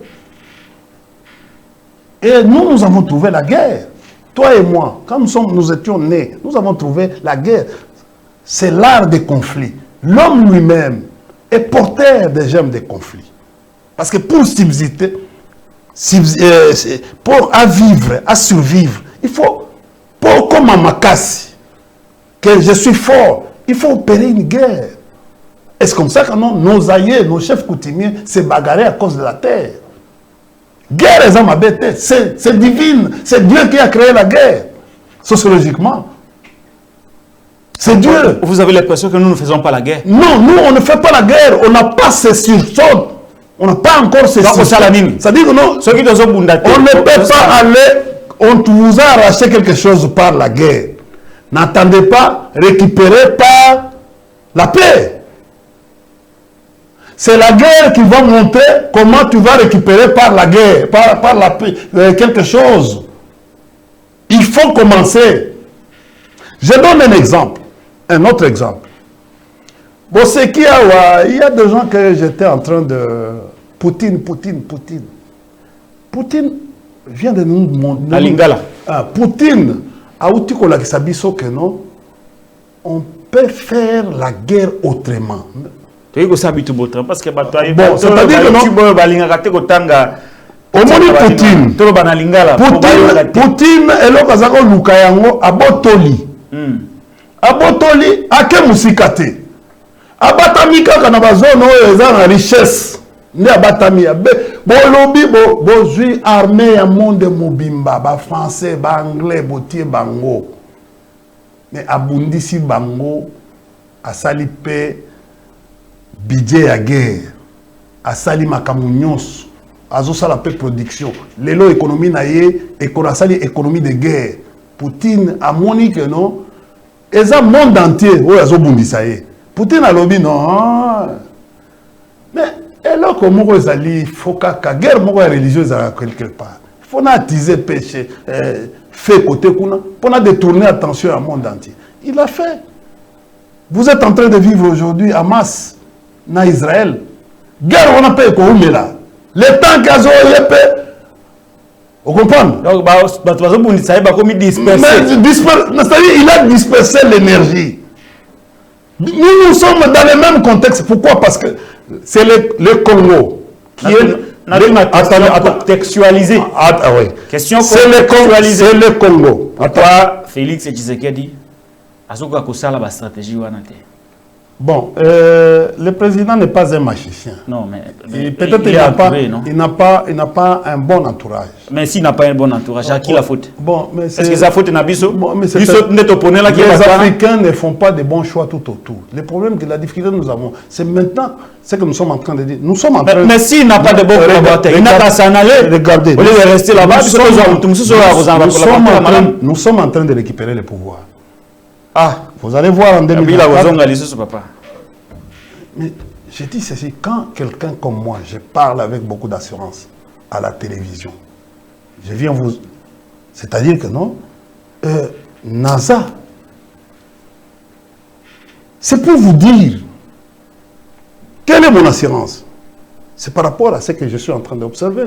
Et nous avons trouvé la guerre. Toi et moi, quand nous étions nés, nous avons trouvé la guerre. C'est l'art des conflits. L'homme lui-même est porteur des germes des conflits. Parce que pour subsister, pour vivre, à survivre, il faut, pour comme à Makassi, que je suis fort, il faut opérer une guerre. Est-ce comme ça que nos aïeux, nos chefs coutumiers se bagarraient à cause de la terre? Guerre, c'est divine. C'est Dieu qui a créé la guerre, sociologiquement. C'est Dieu. Vous avez l'impression que nous ne faisons pas la guerre? Non, nous, on ne fait pas la guerre. On n'a pas ces sursauts. On n'a pas encore ces sursauts. C'est-à-dire que non, on ne peut pas aller... On vous a arraché quelque chose par la guerre. N'attendez pas récupérer par la paix. C'est la guerre qui va montrer comment tu vas récupérer par la guerre, par la paix, quelque chose. Il faut commencer. Je donne un exemple, un autre exemple. Bon, c'est qu'il y a des gens que j'étais en train de... Poutine vient de nous montrer... Lingala. Poutine a outi kola kisabiso que non, on peut faire la guerre autrement. Parce que bon, c'est-à-dire que non, Poutine est là kazako lukayango abotoli. Abotoli ake musikate. Abatami kaka na bazone oyo eza na richesse. Nde abatami bolobi bozwi armée ya monde mobimba ba français ba anglais botie bango. Mais abundisi bango asali pe budget ya guerre, asali makambo nyonso, azosala pe production. Lelo économie na ye, asali économie de guerre. Poutine amoni que non, eza monde entier oyo azobundisa ye. Poutine alobi non. Mais eloko moko ezali fokaka guerre moko ya religieuse à quelque part. Il faut attiser péché, fait côté kuna, pour détourner attention au monde entier. Il a fait. Vous êtes en train de vivre aujourd'hui à Hamas. Na Israël, guerre on a payé comme là. Le temps qu'ils ont épé, vous comprenez? Donc, il a dispersé l'énergie. Nous sommes dans le même contexte. Pourquoi? Parce que c'est le Congo qui est contextualisé. Question contextualisée. C'est le Congo. Toi, Félix Tshisekedi, azoka kosala ba stratégie wana te. Bon, le président n'est pas un magicien. Non, mais peut-être il n'a pas un bon entourage. Mais s'il n'a pas un bon entourage, à qui la faute? Bon, mais est-ce que ça faute na biso? Bon, mais les Africains ne font pas de bons choix tout autour. Le problème que la difficulté que nous avons, c'est maintenant ce que nous sommes en train de dire. Nous sommes en train mais s'il n'a pas de bons collaborateurs, il n'a pas s'en aller. Regardez. Au lieu de rester là-bas, nous sommes en train de récupérer le pouvoir. Ah, vous allez voir en 2024. Mais je dis ceci, quand quelqu'un comme moi, je parle avec beaucoup d'assurance à la télévision, je viens vous... C'est-à-dire que non, NASA, c'est pour vous dire, quelle est mon assurance? C'est par rapport à ce que je suis en train d'observer.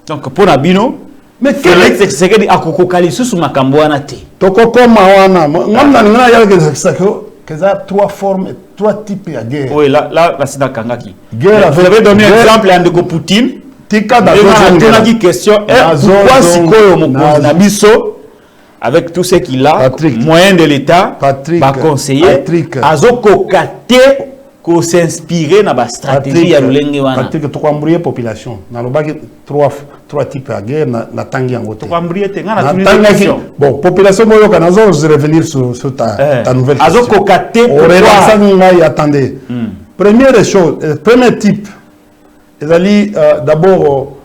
Donc pour Nabino, mais Félix Tshisekedi akokokali susu makambo wana te. Tokokoma wana, ngomna ngana yaleke sakho que ça trois formes, trois types de guerre. Oui, là c'est Kangaki. Guerre. Vous avez donné un exemple à Ndeko Poutine. Tika da une question. Pourquoi Sikoyo Mokonzi na biso avec tout ce qu'il a, moyen de l'État, va conseiller, azokokate ko s'inspirer na ba stratégie ya lulenge wana. Patrick, to kwambrie population. Na lobaki trois types de guerre na tangi yango te. To kwambrie te ngana tuni. Bon, population moyo kana zo revenir sur ta nouvelle question. Azokokate pourquoi attendez. Première chose, premier type, ezali d'abord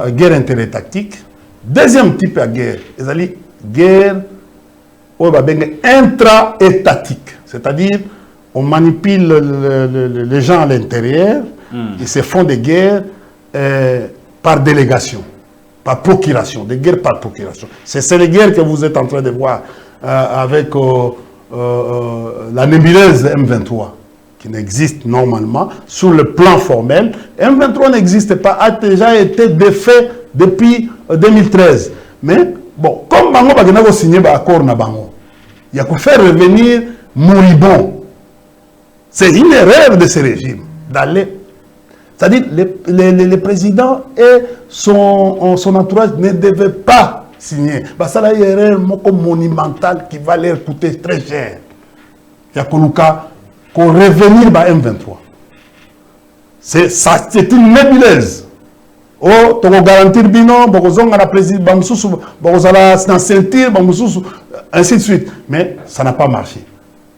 guerre interétatique. Deuxième type de guerre, ezali guerre intra-étatique, c'est-à-dire on manipule les gens à l'intérieur, ils se font des guerres par délégation, par procuration, des guerres par procuration. C'est les guerres que vous êtes en train de voir avec la nébuleuse M23, qui n'existe normalement sur le plan formel. M23 n'existe pas, a déjà été défait depuis 2013. Mais bon, comme Bango va signer un accord na Bango, il y a qu'à faire revenir moribond. C'est une erreur de ce régime d'aller. C'est-à-dire le président et son entourage ne devaient pas signer. Bah, ça, c'est une erreur monumentale qui va leur coûter très cher. Il y a qu'à revenir à M23. C'est une nébuleuse. Oh, tu vas garantir bino, tu vas la président, tu vas la ceinture, ainsi de suite. Mais ça n'a pas marché.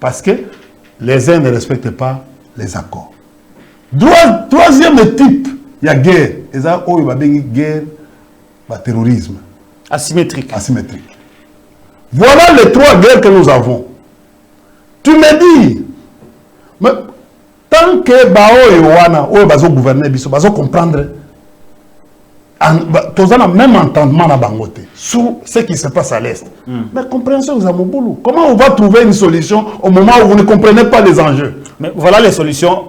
Parce que les uns ne respectent pas les accords. Troisième type, il y a guerre. Et ça, il y a une guerre, terrorisme. Asymétrique. Asymétrique. Voilà les trois guerres que nous avons. Tu me dis, mais tant que Bao et Ouana, ils vont gouverner, ils vont comprendre, tous ont le même entendement à Bangote sur ce qui se passe à l'Est. Mais compréhension, vous avez mon boulot. Comment on va trouver une solution au moment où vous ne comprenez pas les enjeux? Mais voilà les solutions.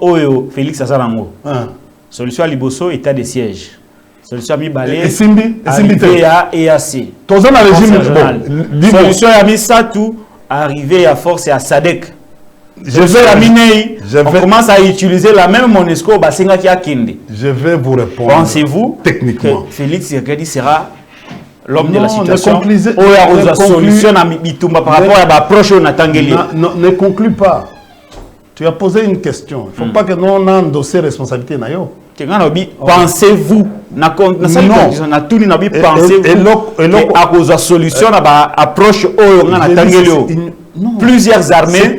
Félix Azalango. Solution à Liboso, état de siège. Solution à Mibalé, arrivé à EAC. Tous ont le régime. Solution à Misatou, arrivé à Force et à Sadek. On commence à utiliser la même Monesco au Basenga qui a Kende. Je vais vous répondre. Pensez-vous techniquement que Félix Tshisekedi sera l'homme de la situation? Ou il y a solution à Mitumba par rapport à l'approche au Natangeli? Ne conclue pas. Tu as posé une question. Il ne faut pas que nous endossions responsabilité. Pensez-vous? Pensez-vous que la solution à l'approche au Natangeli? Plusieurs armées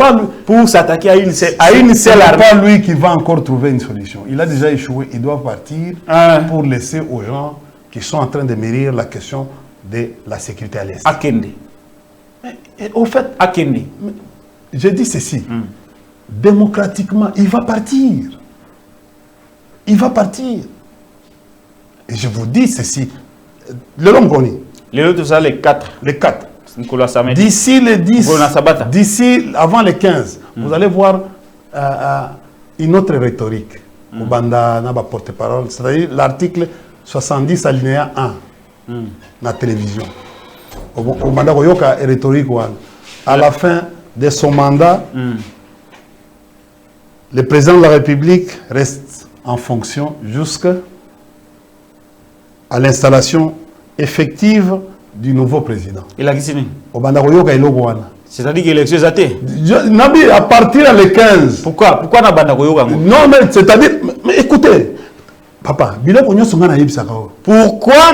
pour s'attaquer à une seule armée. Ce n'est pas lui qui va encore trouver une solution. Il a déjà échoué. Il doit partir pour laisser aux gens qui sont en train de mûrir la question de la sécurité à l'Est. Akende. Au fait, Akende. Je dis ceci. Démocratiquement, il va partir. Il va partir. Et je vous dis ceci. Le long connu. Les quatre. Les quatre. D'ici le 10, d'ici avant le 15, vous allez voir une autre rhétorique. Au banda na porte-parole, c'est-à-dire l'article 70 alinéa 1 la télévision. Au banda koyoka rhétorique à la fin de son mandat, le président de la République reste en fonction jusqu'à l'installation effective du nouveau président. Il a dit c'est-à-dire que l'élection est athée. À partir du 15. Pourquoi Non, mais c'est-à-dire, mais écoutez, papa, pourquoi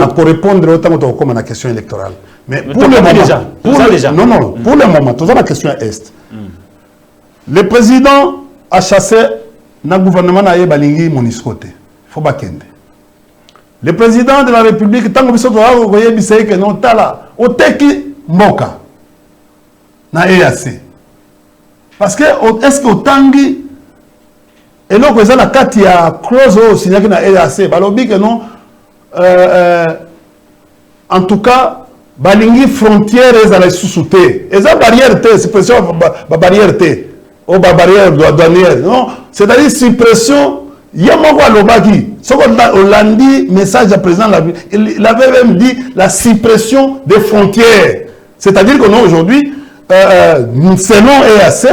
pour répondre autant comme à la question électorale. Mais pour le moment, déjà. Non, pour le moment, tout ça la question est. Le président a chassé le gouvernement na Balingi Moniscote. Faut pas kende. Le président de la République, tant que vous savez que non, tala, oteki moka na EAC. Parce que est-ce que otangi et donc vous avez la carte il a clause au signé na EAC. Balobi que non, en tout cas, balingi frontière est à la sous-souté. Et ça barrière T, suppression barrière T, ou barrière douanière. Non, c'est-à-dire suppression. Il y a mon Lobaki. On l'a dit, message à président, il avait même dit la suppression des frontières. C'est-à-dire que nous, aujourd'hui, selon EAC,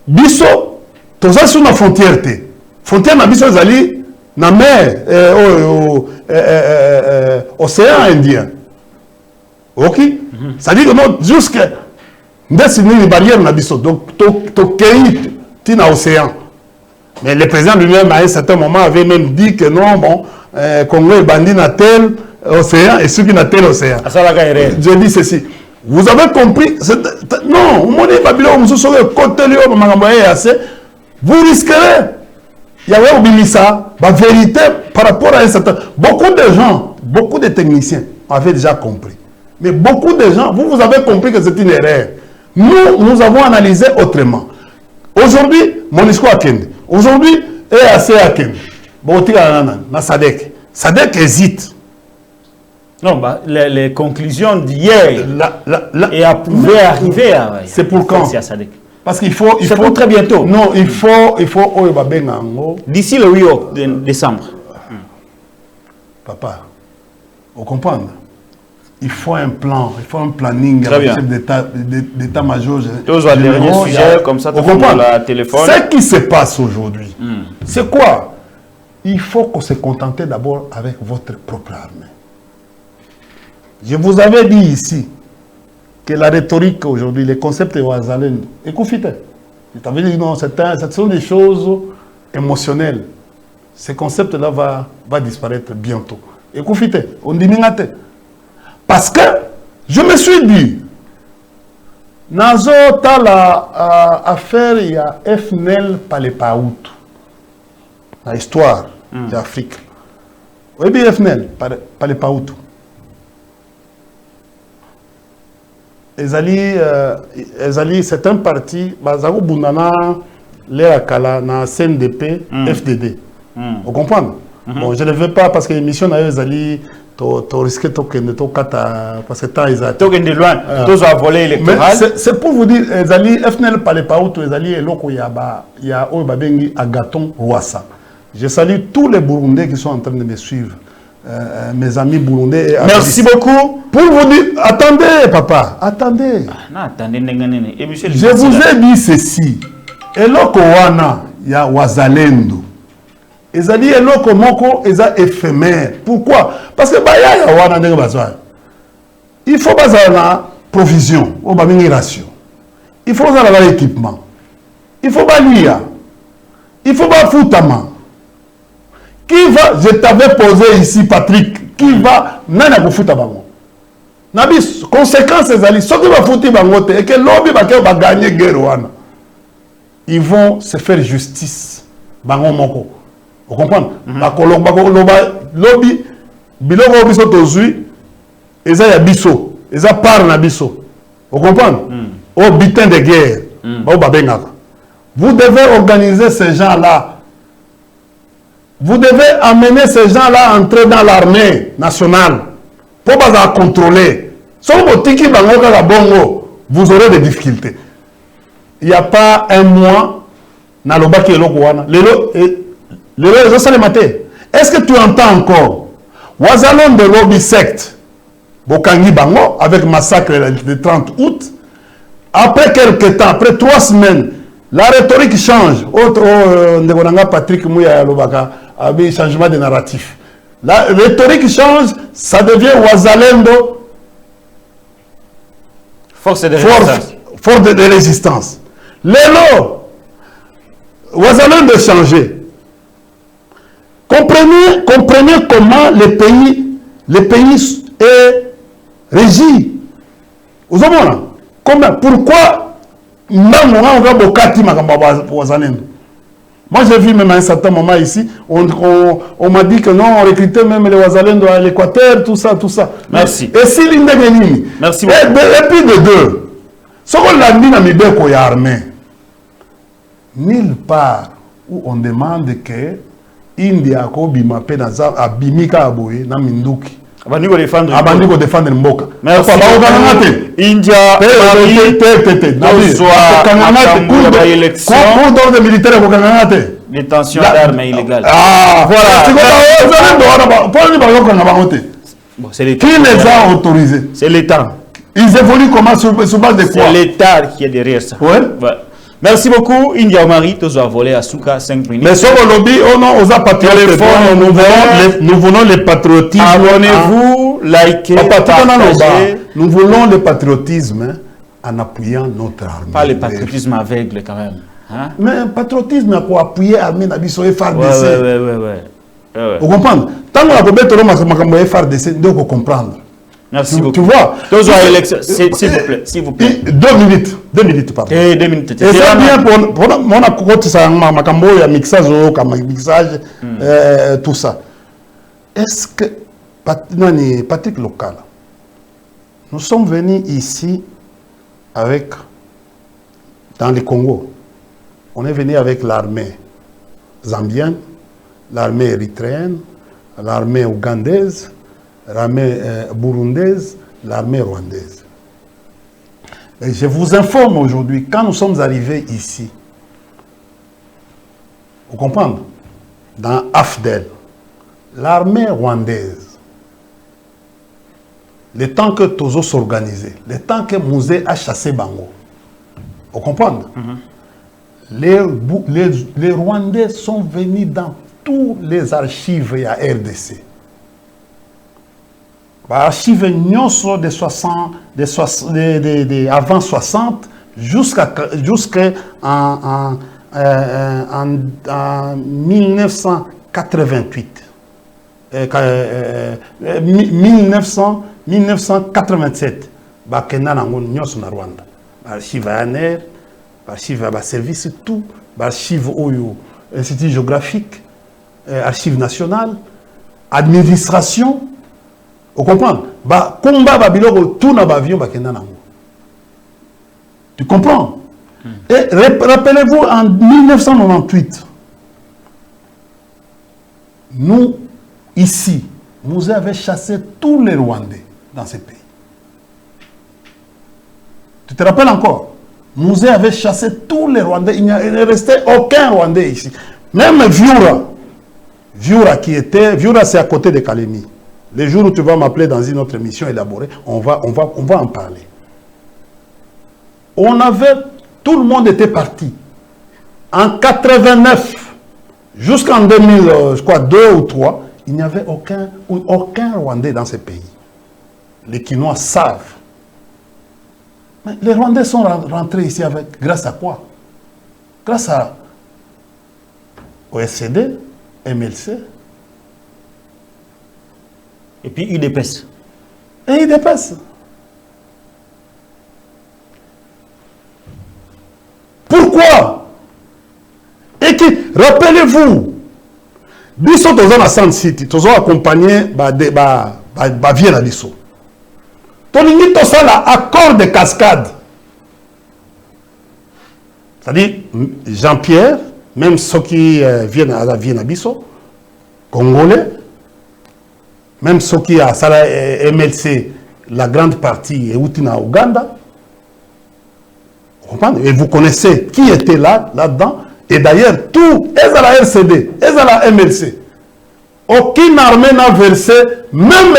Bisso, tout ça sur la frontière. Frontière, na Bisso, Zali, na mer, océan Indien. Ok? C'est-à-dire que nous, jusqu'à. Nous avons une barrière, na Bisso. Donc, tu as océan. Mais le président lui-même, à un certain moment, avait même dit que non, bon, Congo est bandit dans tel océan et ceux qui n'ont tel océan. Je dis ceci. Vous avez compris? Non, vous risquerez. Il y avait oublié ça. La vérité par rapport à un certain. Beaucoup de gens, beaucoup de techniciens avaient déjà compris. Mais beaucoup de gens, vous avez compris que c'est une erreur. Nous avons analysé autrement. Aujourd'hui, Monisco Akende. Aujourd'hui, EAC Akende. Bon, Sadek. Sadek hésite. Non, bah, les conclusions d'hier pouvaient arriver à. C'est pour quand? Parce qu'il faut. C'est pour très bientôt. Non, il faut. D'ici le 8 décembre. Papa, Vous comprenez? Il faut un plan, il faut un planning. Très bien. D'état-major. Tous les derniers sujets comme ça, tu comprends la téléphone. Ce qui se passe aujourd'hui, c'est quoi? Il faut qu'on se contente d'abord avec votre propre armée. Je vous avais dit ici que la rhétorique aujourd'hui, les concepts de Wazalen, écoutez, je t'avais dit non, ce sont des choses émotionnelles. Ce concept-là va disparaître bientôt. Écoutez, on dit mingate. Parce que je me suis dit, Nazo tala affaire il y a FNL Palepaout, la histoire d'Afrique. Oui, bien FNL Palepaout. Ezali c'est un parti, Bazaro Bounana, Léa Kala, na CNDP, FDD. Vous comprenez? Bon, je ne le veux pas parce que l'émission n'a Ezali. Tu risques de kata parce que temps ils ont de loin tous à voler électoral. C'est pour vous dire ezali FNL parle pas auto ezali eloko ya o babengi Agathon Rwasa. Je salue tous les Burundais qui sont en train de me suivre, mes amis burundais. Merci beaucoup. Pour vous dire, attendez papa, attendez. Non, attendez je vous ai dit ceci. Eloko wana ya Wazalendo. Ezali eloko moko eza éphémère. Pourquoi? Parce que il faut pas la provision, ration. Il faut avoir l'équipement. Il faut pas lire. Il faut pas foutama. Qui va, je t'avais posé ici Patrick, qui va nana ko foutabango. Nabi conséquence ezali ce qui va fouti bango et que lobby va gagner guerre wana. Ils vont se faire justice bango moko. Vous comprenez? Lobby, biloko biso tozui, eza ya biso, eza par na biso. Vous comprenez? Au butin de guerre, vous devez organiser ces gens-là. Vous devez amener ces gens-là à entrer dans l'armée nationale pour pas contrôler. Si vous aurez des difficultés. Il n'y a pas un mois, na lobaki eloko wana. Est-ce que tu entends encore Wazalon de lobby secte Bokangi Bango avec massacre le 30 août. Après quelques temps, après 3 semaines, la rhétorique change. Patrick Mouya Lobaka a mis changement de narratif. La rhétorique change, ça devient Wazalendo force de résistance. Force de résistance. Lélo, Wazalendo changer. Comprenez comment le pays est régi. Vous avez pourquoi moi j'ai vu même à un certain moment ici, on m'a dit que non, on recrutait même les Wazalendo à l'Équateur, tout ça. Merci. Et si l'Indénénie, merci beaucoup. Et puis de deux, ce qu'on l'a dit dans mes deux armée, nulle part où on demande que India ko bima pe na za abimika aboye na minduki abandi ko défendre mboka. Merci. India de militaire ko kanganate détention d'armes illégales. C'est l'État qui les a autorisés. C'est l'État. Ils évoluent comment sur base de quoi? C'est l'État qui est derrière ça. Ouais. Merci beaucoup, India Omari, tous à voler à Souka 5 minutes. Mais sur le lobby, on a patriotisme. Nous voulons le patriotisme. Abonnez-vous, likez, partagez. Nous voulons le patriotisme en appuyant notre armée. Pas le patriotisme aveugle quand même. Hein? Mais l'armée pour appuyer l'armée Nabiso FRDC. Ouais. Vous comprenez? Tant qu'on a besoin de FRDC, donc vous comprendre. Merci beaucoup. Tu vois? S'il vous plaît. 2 minutes, pardon. 2 minutes. Et c'est bien pour mon accord, ça m'a mixage, tout ça. Est-ce que, Patrick Local, nous sommes venus ici dans le Congo, on est venu avec l'armée zambienne, l'armée érythréenne, l'armée ougandaise, l'armée burundaise, l'armée rwandaise. Et je vous informe aujourd'hui, quand nous sommes arrivés ici, vous comprenez, dans Afdel, l'armée rwandaise le temps que Tozo s'organisait, le temps que Mouzé a chassé Bango, vous comprenez? Les Rwandais sont venus dans tous les archives à RDC. Archives avant 60 jusqu'en 1988. 1987. Bakena nango nyonso na Rwanda. Archive à ANR, archive à service tout, archive au Institut géographique, archive nationale, administration. Vous comprenez? Combat babiloko tout na bavion bakena nango. Tu comprends? Et rappelez-vous en 1998, nous ici, Mouzé avait chassé tous les Rwandais dans ce pays. Tu te rappelles encore? Mouzé avait chassé tous les Rwandais. Il ne restait aucun Rwandais ici. Même Viura. Viura c'est à côté de Kalemi. Les jours où tu vas m'appeler dans une autre émission élaborée, on va en parler. Tout le monde était parti. En 89, jusqu'en 2002 ou 2003, il n'y avait aucun Rwandais dans ce pays. Les Kinois savent. Mais les Rwandais sont rentrés ici grâce à quoi? Grâce à OSCD, MLC. Et puis UDPS. Et UDPS. Pourquoi? Et qui, rappelez-vous, nous sommes dans la Sand City, nous avons accompagné Vienne à Bissau. Nous avons l'accord de cascade. C'est-à-dire, Jean-Pierre, même ceux qui viennent à Vienne à Bissau, Congolais, même ceux qui à Sala MLC, la grande partie est Outina Ouganda. Et vous connaissez qui était là-dedans. Et d'ailleurs, tout, est à la RCD, est à la MLC. Aucune armée n'a versé, même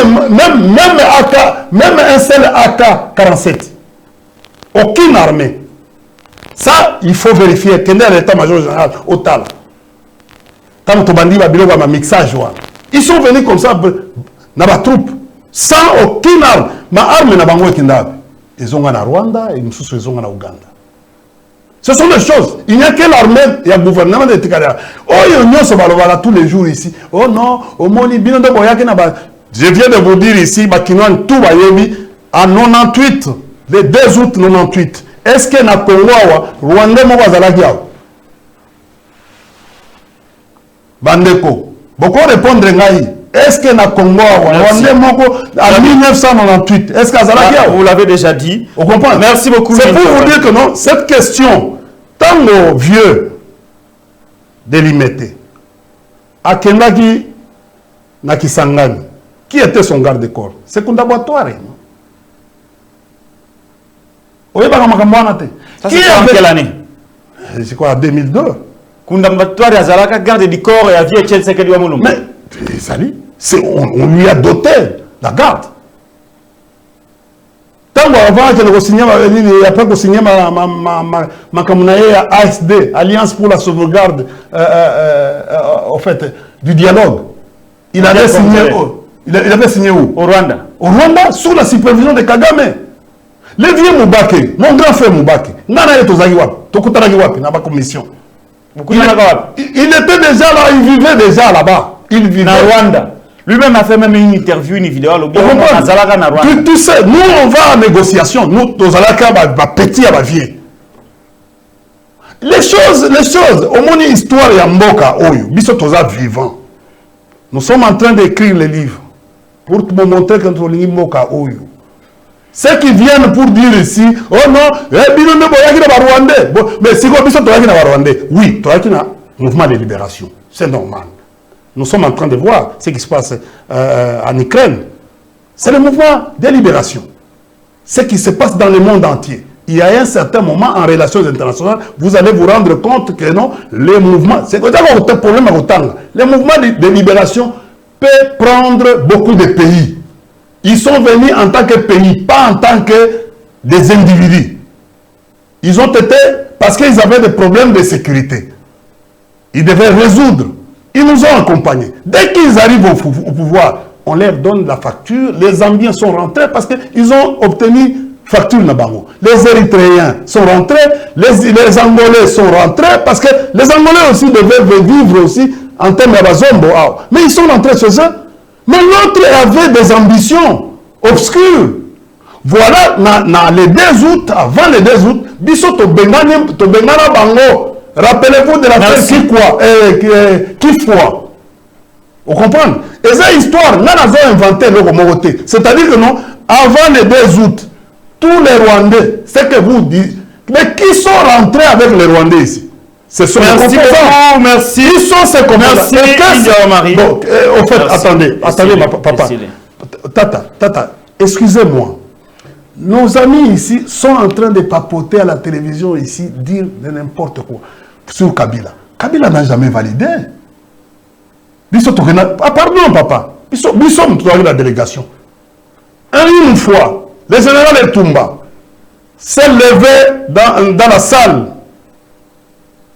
un seul AK-47. Aucune armée. Ça, il faut vérifier. Quel est l'état-major général au Tal? Ils sont venus comme ça, dans la troupe, sans aucune arme. Ma arme n'a pas ils ont en Rwanda et ils ont en Ouganda. Ce sont des choses. Il n'y a que l'armée et le gouvernement de Tikada. Oh, il y a tous les jours ici. Oh non, au Moni, je viens de vous dire ici, en 98, le 2 août 98, est-ce que na Congo, Rwanda, Bandeko, beaucoup répondre est-ce que na Congo, Rwanda, en 1998, est-ce que vous l'avez déjà dit. On comprend. Merci beaucoup. C'est pour vous dire que non, cette question, tant nos vieux délimité, Akendaki Nakisangani, qui était son garde-corps? C'est Kundabotoire. Oui, Qui en quelle année? C'est quoi, en 2002? Kundabotoire Azalaka, garde du corps et aviez Chelsea Kadiwamolo. Mais, on lui a doté la garde. Tant avant que signé, après que signé ma ASD, Alliance pour la sauvegarde en fait, du dialogue, il avait signé où? Il avait signé où? Au Rwanda. Au Rwanda, sous la supervision de Kagame. Le vieux Moubake, mon grand frère Moubake, il était déjà là, il vivait déjà là-bas. Il vivait au Rwanda. Lui-même a fait même une interview, une vidéo. Tu sais, nous on va en négociation. Nous, nos alaka, petit à ma vie. Les choses, au moins histoire et mboka oyo, biso toza vivant. Nous sommes en train d'écrire les livres pour vous montrer que nous sommes mboka oyo. Ceux qui viennent pour dire ici, oh non, mais si vous Rwandais, oui, tu as un mouvement de libération. C'est normal. Nous sommes en train de voir ce qui se passe en Ukraine. C'est le mouvement de libération. Ce qui se passe dans le monde entier. Il y a un certain moment en relations internationales, vous allez vous rendre compte que non, les mouvements, c'est un problème à autant. Les mouvements de libération peuvent prendre beaucoup de pays. Ils sont venus en tant que pays, pas en tant que des individus. Ils ont été parce qu'ils avaient des problèmes de sécurité. Ils devaient résoudre. Ils nous ont accompagnés. Dès qu'ils arrivent au pouvoir, on leur donne la facture. Les Zambiens sont rentrés parce qu'ils ont obtenu facture Nabango. Les Érythréens sont rentrés. Les Angolais sont rentrés parce que les Angolais aussi devaient vivre aussi en termes de Bazombo. Mais ils sont rentrés chez eux. Mais l'autre avait des ambitions obscures. Voilà, dans les 2 août, avant les 2 août, Bisso Tobengana Bango. Rappelez-vous de l'affaire Kifwa. Vous comprenez? Et cette histoire, là, nous avons inventé le Romogoté. C'est-à-dire que non, avant les 2 août, tous les Rwandais, c'est que vous dites, mais qui sont rentrés avec les Rwandais ici? Ce sont les composants. Merci. Ils sont ces composants. Merci, bon, au fait, attendez, papa. Tata, excusez-moi. Nos amis ici sont en train de papoter à la télévision ici, dire de n'importe quoi sur Kabila. Kabila n'a jamais validé. Pardon, papa. Nous sommes dans la délégation. Une fois, le général Etumba s'est levé dans la salle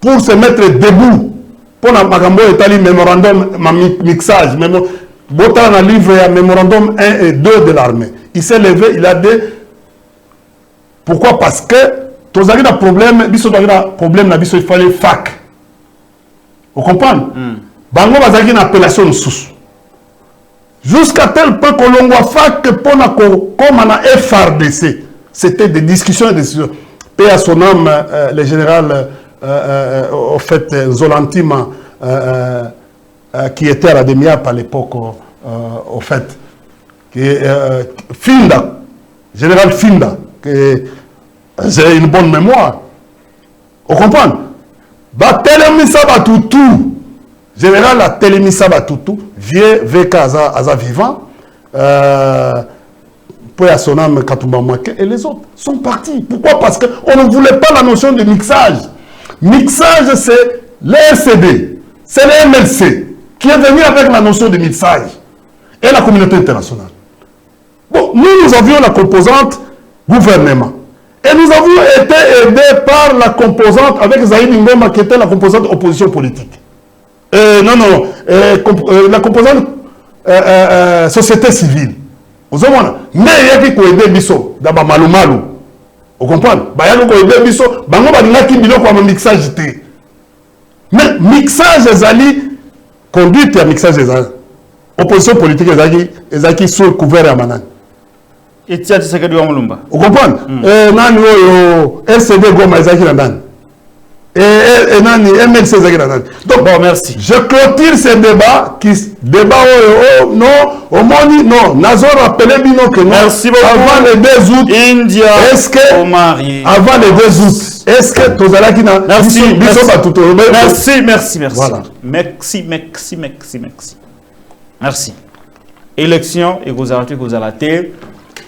pour se mettre debout pour la Magambo Etali mémorandum mixage, dans le livre mémorandum 1 et 2 de l'armée. Il s'est levé, il a dit pourquoi? Parce que tous les problèmes, il fallait fac. Vous comprenez? Bango bazaki une appellation sous. Jusqu'à tel point que l'on voit fac comme un FRDC. C'était des discussions et des discussions. Paix à son âme, le général au fait Zolantima qui était à la DEMIAP à l'époque au fait Finda, général Finda, que j'ai une bonne mémoire. Vous comprenez? Batelemisa Batutu, général la Télémissa Batutu, vieux VK Aza vivant, pour à son âme Katumba Mwake, et les autres sont partis. Pourquoi? Parce qu'on ne voulait pas la notion de mixage. Mixage, c'est l'RCD, c'est le MLC qui est venu avec la notion de mixage et la communauté internationale. Bon, nous avions la composante gouvernement. Et nous avons été aidés par la composante, avec Zahid Ngoma qui était la composante opposition politique. La composante société civile. Vous avez vu? Mais il y a qui a aidé Bisso, d'abord Malou. Vous comprenez? Il y a qui a aidé Bisso, bango banaki biloko kwa mixage té. Mais mixage ezali conduite à mixage ezali. Opposition politique ezali sous couvert à Manane. Et tu as dit que tu as dit. Vous comprenez? Nani oyo RCD Goma ezali na ndani. Et nani MLC ezali na ndani. Donc bon, merci. Je clôture ce débat non au moni non nazo rappeler bino que merci beaucoup. Avant les 2 août India est-ce que avant les 2 août est-ce que tozalaki na merci voilà. Merci élection et vous avez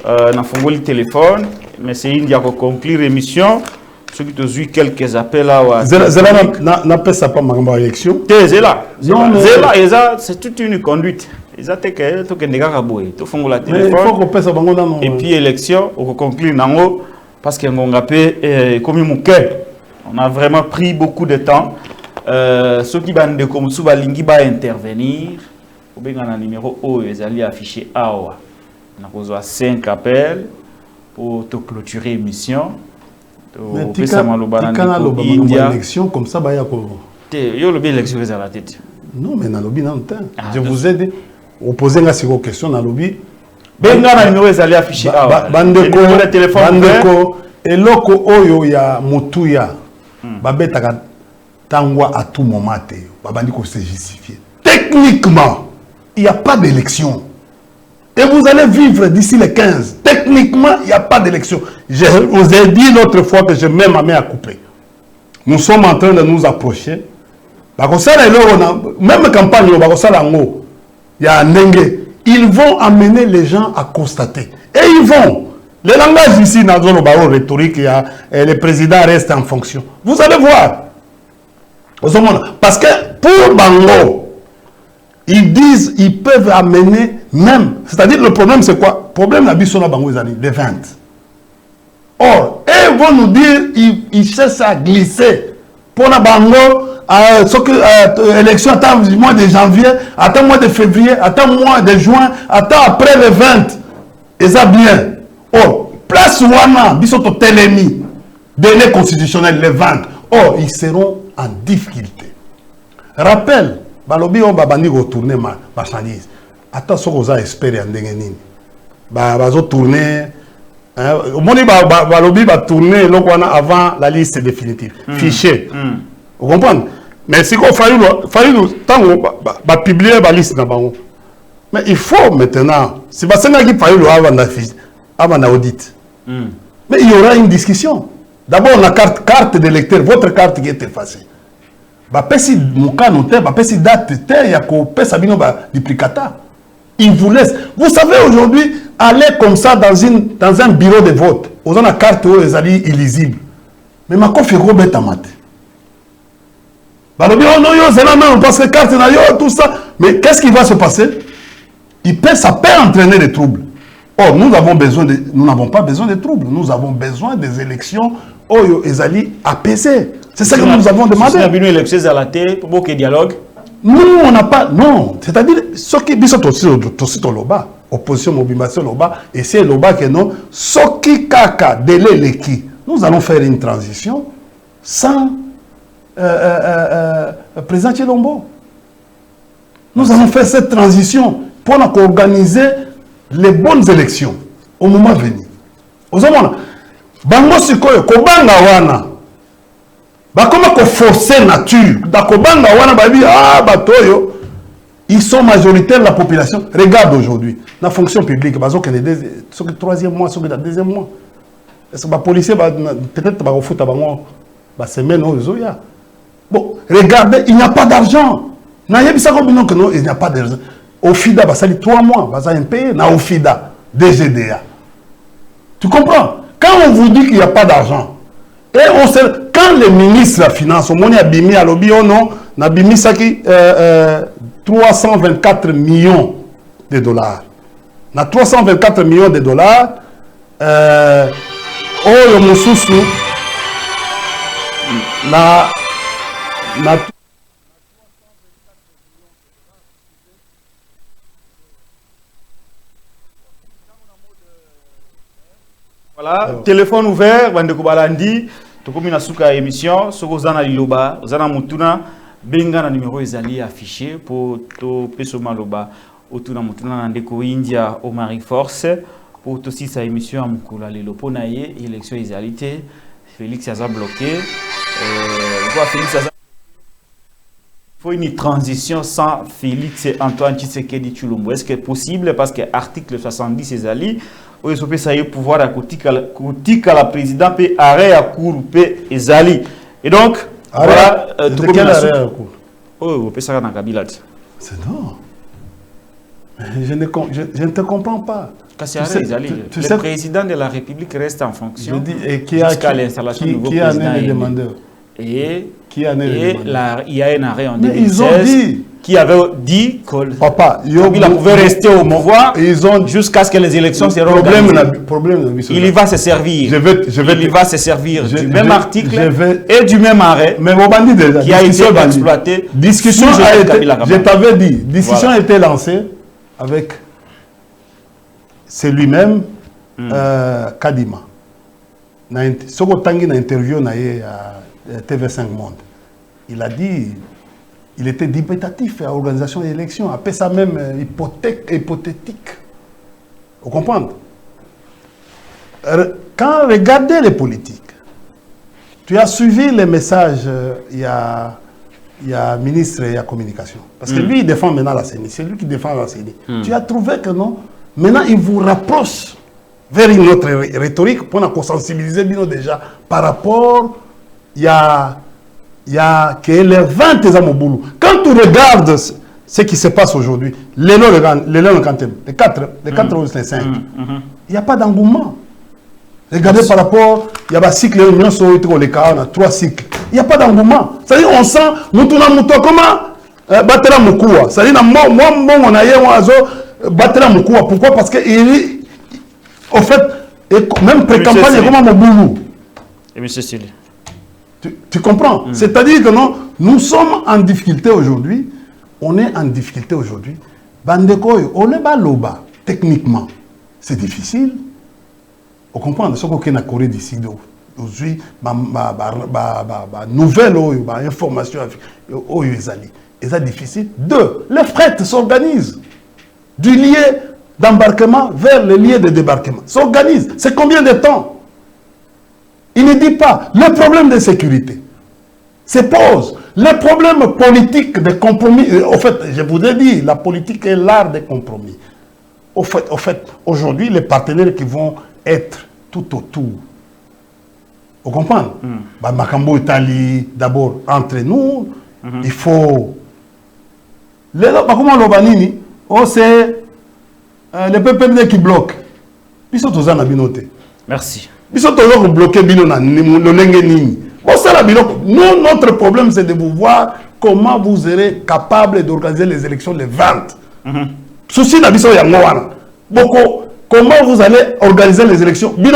na fongoli téléphone mais c'est India qui conclure l'émission. Ceux qui ont eu quelques appels à n'a pas ça pas ma élection. C'est toute une conduite. Et puis élection, on conclut parce qu'on a vraiment pris beaucoup de temps. Ceux qui vont intervenir, le numéro O est affiché AOA. On a 5 appels pour clôturer l'émission. Élection comme ça non mais dans lobby non je vous aide vous posez la question dans lobby affiché bandeko eloko oyo ya mutuya babetaka tangwa à tout moment babandi ko se justifier techniquement il n'y a pas d'élection. Et vous allez vivre d'ici les 15. Techniquement, il n'y a pas d'élection. Je vous ai dit l'autre fois que je mets ma main à couper. Nous sommes en train de nous approcher. Même campagne, il y a un dengue. Ils vont amener les gens à constater. Et ils vont. Le langage ici, dans le rhétorique, le président reste en fonction. Vous allez voir. Parce que pour Bango, ils disent ils peuvent amener même, c'est-à-dire le problème c'est quoi? Le problème la biso na bango les 20. Or, ils vont nous dire, ils cherchent à glisser. Pour la bango, élection attend le mois de janvier, attend le mois de février, attend le mois de juin, attend après le 20. Et ça bien. Or, place Wana, bisoto Télémi, délai constitutionnel le 20. Or, ils seront en difficulté. Rappel, balobi on va retourner ma marchandise. Attends, ce qu'on a espéré en dengenine. Bazo tourner. Au moment où balobi va tourner avant la liste définitive. Fichier. Vous comprenez? Mais si on fait tant qu'on publier la liste là-bas. Mais il faut maintenant, c'est parce qu'il faut avant l'audit. Mais il y aura une discussion. D'abord, la carte d'électeur, votre carte qui est effacée. Si mon cas noté, si date, il y a duplicata. Il vous laisse. Vous savez aujourd'hui, aller comme ça dans un bureau de vote, vous avez une carte où les alliés illisibles. Mais ma coffre est gros bête à mater. Parce que carte tout ça. Mais qu'est-ce qui va se passer? Ça peut entraîner des troubles. Or, nous n'avons pas besoin de troubles. Nous avons besoin des élections les alliés apaisées. C'est ça que nous avons demandé. Nous avons une élection à la tête pour qu'il y ait dialogue. Nous, on n'a pas. Non. C'est-à-dire, ce qui sont aussi au Loba, opposition, mobilisation Loba, et c'est Loba que non. Ce qui kaka, délai l'équipe. Nous allons faire une transition sans président Tshilombo. Nous allons faire cette transition pour organiser les bonnes élections au moment venu. Aux hommes, bango sikoyo kobanga wana bakoma ko forcer nature dakobanga wana babi batoyo ils sont majoritaires de la population. Regarde aujourd'hui la fonction publique bazo que le troisième mois sur le deuxième mois est-ce que les policiers peut-être ba refuta bango ba semaine ozoya. Bon, regardez, il n'y a pas d'argent. Il n'y a pas d'argent. Au FIDA, ça fait 3 mois, ça a payé. Au FIDA, DGDA. Tu comprends? Quand on vous dit qu'il n'y a pas d'argent, et quand le ministre de la Finance, on a bimi à l'objet, on a bimi ça qui 324 millions de dollars. On a 324 millions de dollars. Le Moussous, voilà, téléphone ouvert, Bandeko Balandi, Tokomi na suka émission, Soko Zana Liloba, Zana Mutuna, Benga na numéro ezali affiché pour to peso maloba, Otuna Mutuna Nandeko India Omari Force, pour to si sa émission à Mukula Lelo Ponaye, élection égalité, Félix Aza bloqué, Félix Aza. Il faut une transition sans Félix et Antoine Tshisekedi Tshilombo. Est-ce que c'est possible? Parce que l'article 70 est allé, où il faut pouvoir à la présidente et arrêt à cour et Zali. Et donc, voilà. De quel arrêt à cour? Oh, on peut ça dans Kabila. C'est non. Je ne te comprends pas. Le président de la République reste en fonction jusqu'à l'installation du nouveau président. Et il y a un arrêt en 2016 ils ont dit qui avait dit que Papa, il pouvait rester au pouvoir jusqu'à ce que les élections seront organisées. Il va se servir. Il va se servir du même article et du même arrêt qui a été exploité. Discussion je t'avais dit, discussion a été lancée avec c'est lui-même Kadima. Ce que tu as interview à TV5 Monde, il a dit, il était dubitatif à l'organisation des élections, après ça même hypothétique. Vous comprenez? Quand regardez les politiques, tu as suivi les messages, il y a ministre et il y a communication. Parce que lui, il défend maintenant la CENI, c'est lui qui défend la CENI. Tu as trouvé que non, maintenant il vous rapproche vers une autre rhétorique pour nous sensibiliser déjà par rapport il y a que les 20 ans au boulot. Quand tu regardes ce qui se passe aujourd'hui, les 4 ou les 5, il n'y a pas d'engouement. Regardez par rapport, il y a un cycle, on a 3 cycles. Il n'y a pas d'engouement. C'est-à-dire, on sent, comment battre la moukouwa. C'est-à-dire, moi, on a Batela Moukoua. Pourquoi? Parce que au fait, même pré-campagne, comment mon boulot. Et monsieur Sili. Tu comprends? C'est-à-dire que non, nous sommes en difficulté aujourd'hui. On est en difficulté aujourd'hui. Bandekoy, on est baloba. Techniquement, c'est difficile. Vous comprenez? Ce qu'on a Corée d'ici, aujourd'hui, nouvelle information, c'est difficile. Deux, les frais s'organisent. Du lieu d'embarquement vers le lieu de débarquement. S'organisent. C'est combien de temps? Il ne dit pas. Le problème de sécurité se pose. Le problème politique de compromis. Au fait, je vous ai dit, la politique est l'art des compromis. Au fait, aujourd'hui, les partenaires qui vont être tout autour. Vous comprenez? Makambo Italie, d'abord, entre nous, il faut. Comment l'Obanini? Oh, c'est le PPD qui bloque. Ils sont tous en abinoté. Merci. Ils sont toujours bloqués. Nous, notre problème, c'est de vous voir comment vous serez capable d'organiser les élections le 20. Souci n'a comment vous allez organiser les élections? Mais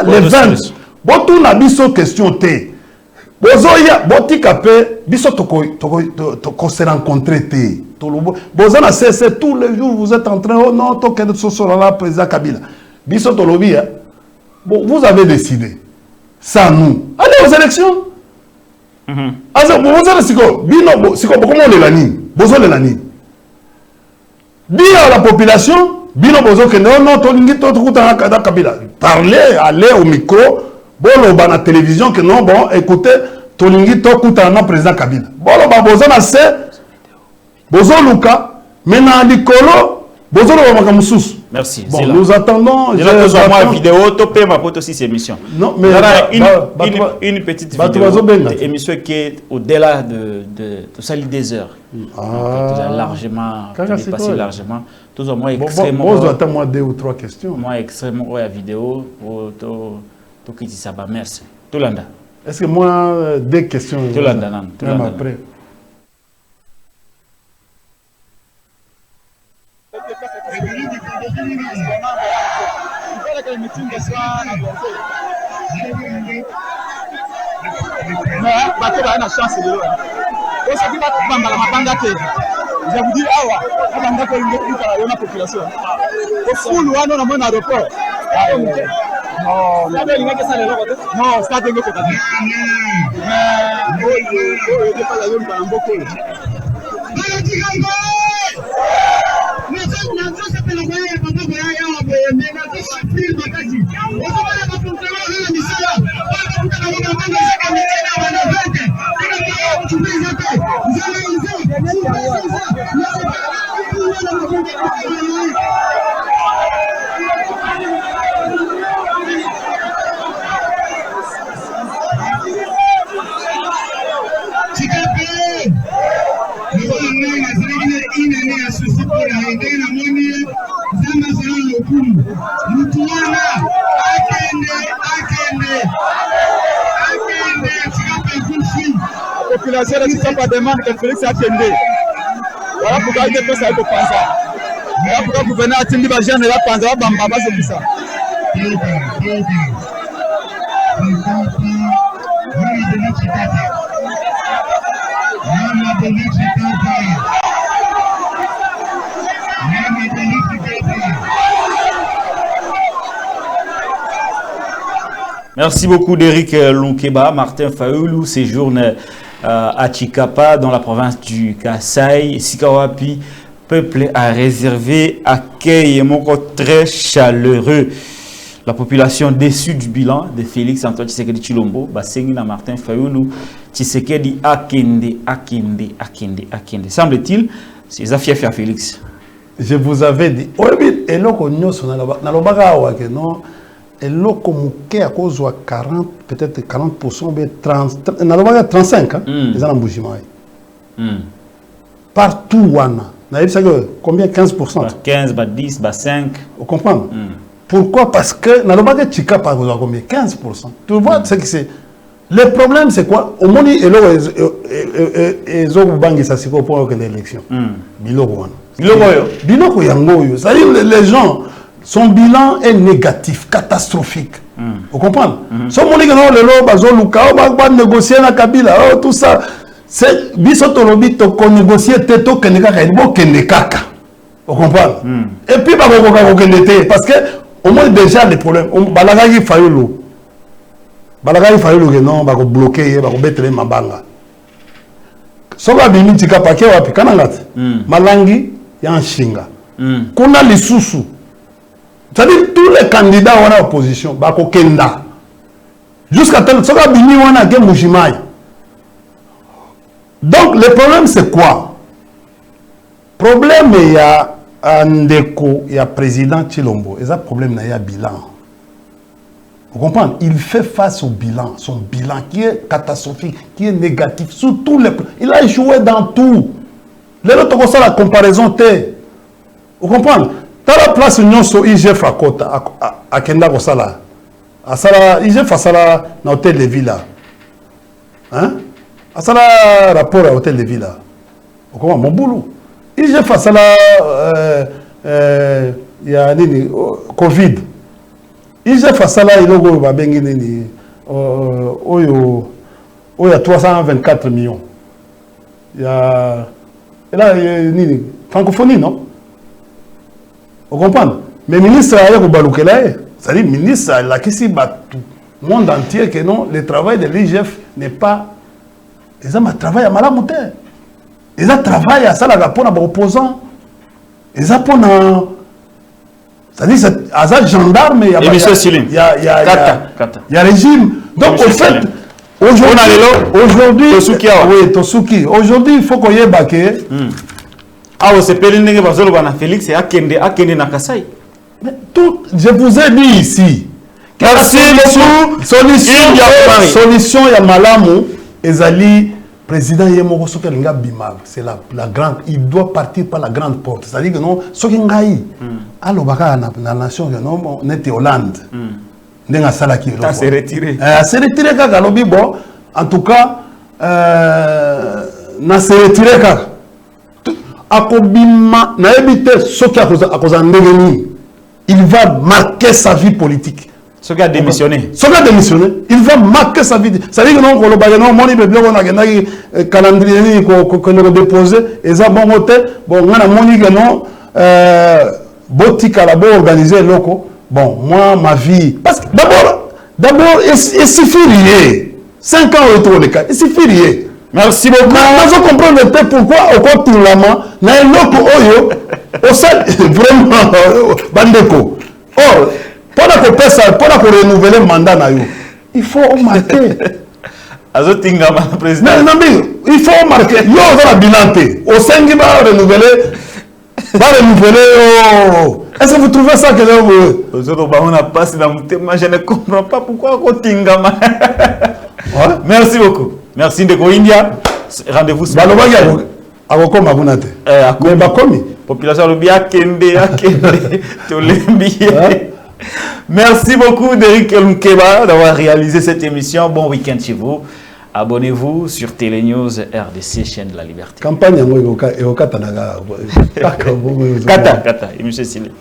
les 20. Botou na biso question té. Bozoya botika pe biso toko se rencontrer té. Bozana c'est tous les jours vous êtes en train oh non to kende so sur la président Kabila. Biso tolobi vous avez décidé. Sans nous. Allez aux élections. Asa bozana siko bino siko comment le lani. Bozo le lani. Dis à la population bino bozo kende oh non to lingi to kuta Kabila. Parlez, allez au micro. Bon, on a la télévision que non, bon, écoutez, Tolingi Tokuta, non, président Kabila. Bon, on a besoin de ça. Bozo Luka, maintenant, Nicolo, Bozo Luka. Merci. Bon, nous attendons. J'ai une vidéo, topé ma pote aussi cette émission. Non, mais une petite vidéo, émission qui est au-delà de ça, des heures. Largement, dépassé largement. Tout moi extrêmement. Bon, attends-moi 2 ou 3 questions. Moi extrêmement la vidéo pour merci. Tolanda. Est-ce que moi, 2 questions? Tolanda, non. Même après. Je vous dis, la population. Au full, on a mon aéroport. Non, c'est pas de l'autre côté. La population ne s'est pas demandé que Félix a attendu. Voilà pourquoi il était ça pour penser. Voilà pourquoi vous venez à Tindi Bajan et là penser à Bamba, c'est ça. Merci beaucoup d'Éric Lunkeba. Martin Fayoulou séjourne à Chikapa dans la province du Kasaï. Sikawapi, peuple a réservé accueil très chaleureux. La population déçue du bilan de Félix Antoine Tshisekedi Chilombo, Bassengina Martin Fayoulou, Tshisekedi Akende. Semble-t-il, c'est Zafia Félix. Je vous avais dit, et là, et là, comme à cause de 40, peut-être 40%, mais 30, 35, hein, les embouchements. Partout, combien 15%? 15, 10, 5. Vous comprenez? Pourquoi? Parce que, dans le Chika, par exemple, combien 15%. Tu vois ce que c'est? Le problème, c'est quoi? Au monde, ils ont bangi ça c'est pour l'élection. Biloko yango. C'est-à-dire les gens, son bilan est négatif, catastrophique. Vous comprenez? Si on dit que nous négocier na Kabila, tout ça, c'est bisotolobi to négocier teto kenekaka. Vous comprenez? Et puis parce que au moins déjà les problèmes, balagaki fayolo. Balagaki fayolo que non, bako bloquer, bako betele mabanga. Soba bimiti kapake wapi kanangati. Malangi ya nshinga. Kuna lisusu. C'est-à-dire tous les candidats en opposition, bako kenda. Jusqu'à tel soba bimi wana ke mujimai. Donc le problème c'est quoi? Problème il y a Ndeko, il y a président Tshilombo, et ça problème il y a bilan. Vous comprenez? Il fait face au bilan, son bilan qui est catastrophique, qui est négatif sur tous les plans. Il a échoué dans tout. Les autres comme ça la comparaison t'es. Vous comprenez? Dans la place union sur IGF à Kota, à Kenda Kosala, à Sala IGF à Sala dans l'hôtel de Villa. Hein? À Sala rapport à l'hôtel de Villa. Vous comprenez? Mon boulot. IGF à Sala il y a Covid. IGF à Sala il y a bengi oyo 324 millions. Il y a là nini francophonie non? Vous comprenez? Mais le ministre a dit c'est-à-dire le ministre a dit le monde entier que non, le travail de l'IGF n'est pas. Ils ont un travail à Malamouté. Ils ont un travail à ça, pour les opposants. Ils ont un. C'est-à-dire c'est un gendarme. Il y a régime. Donc, au fait, aujourd'hui, oui, Tosuki. Aujourd'hui, il faut qu'on y ait baqué. Ah, c'est Pélingue Bazolobana Félix et Akende Nakasai. Mais tout, je vous ai dit ici. Merci beaucoup. Solution, il y a Malamou, Ezali, président Yemoko Sokelinga Bimag. C'est la grande. Il doit partir par la grande porte. C'est-à-dire que non, Sokengaï, alors, la nation, on était Hollande. Nenga Salaki. Ça s'est retiré. C'est retiré, Kagalobi, bon. En tout cas, na s'est retiré, il va marquer sa vie politique. Ce gars a démissionné. Il va marquer sa vie. Ça veut dire que non, on a calendrier qu'on a déposé. Et ça, bon, hôtel, bon, on a moni que non, boutique à la bonne organisée, loco. Bon, moi, ma vie. Parce que d'abord, il suffit 5 ans au retour des cas. Il suffit. Merci beaucoup. Nous comprenons pourquoi au côté de la main, na eloko oyo, au sein vraiment bandeko. Or, pour renouveler le mandat na yo, il faut marquer. Azotingama président. Non, il faut marquer. Yo on va bilanter. Au sein qui va renouveler. Est-ce que vous trouvez ça que on a passé dans mon thème, je ne comprends pas pourquoi Kotingama. Merci beaucoup. Merci de India. Rendez-vous sur population Merci beaucoup d'Eric Elmkeba d'avoir réalisé cette émission. Bon week-end chez vous. Abonnez-vous sur Télénews RDC, chaîne de la liberté. Campagne Kata, M. Silé.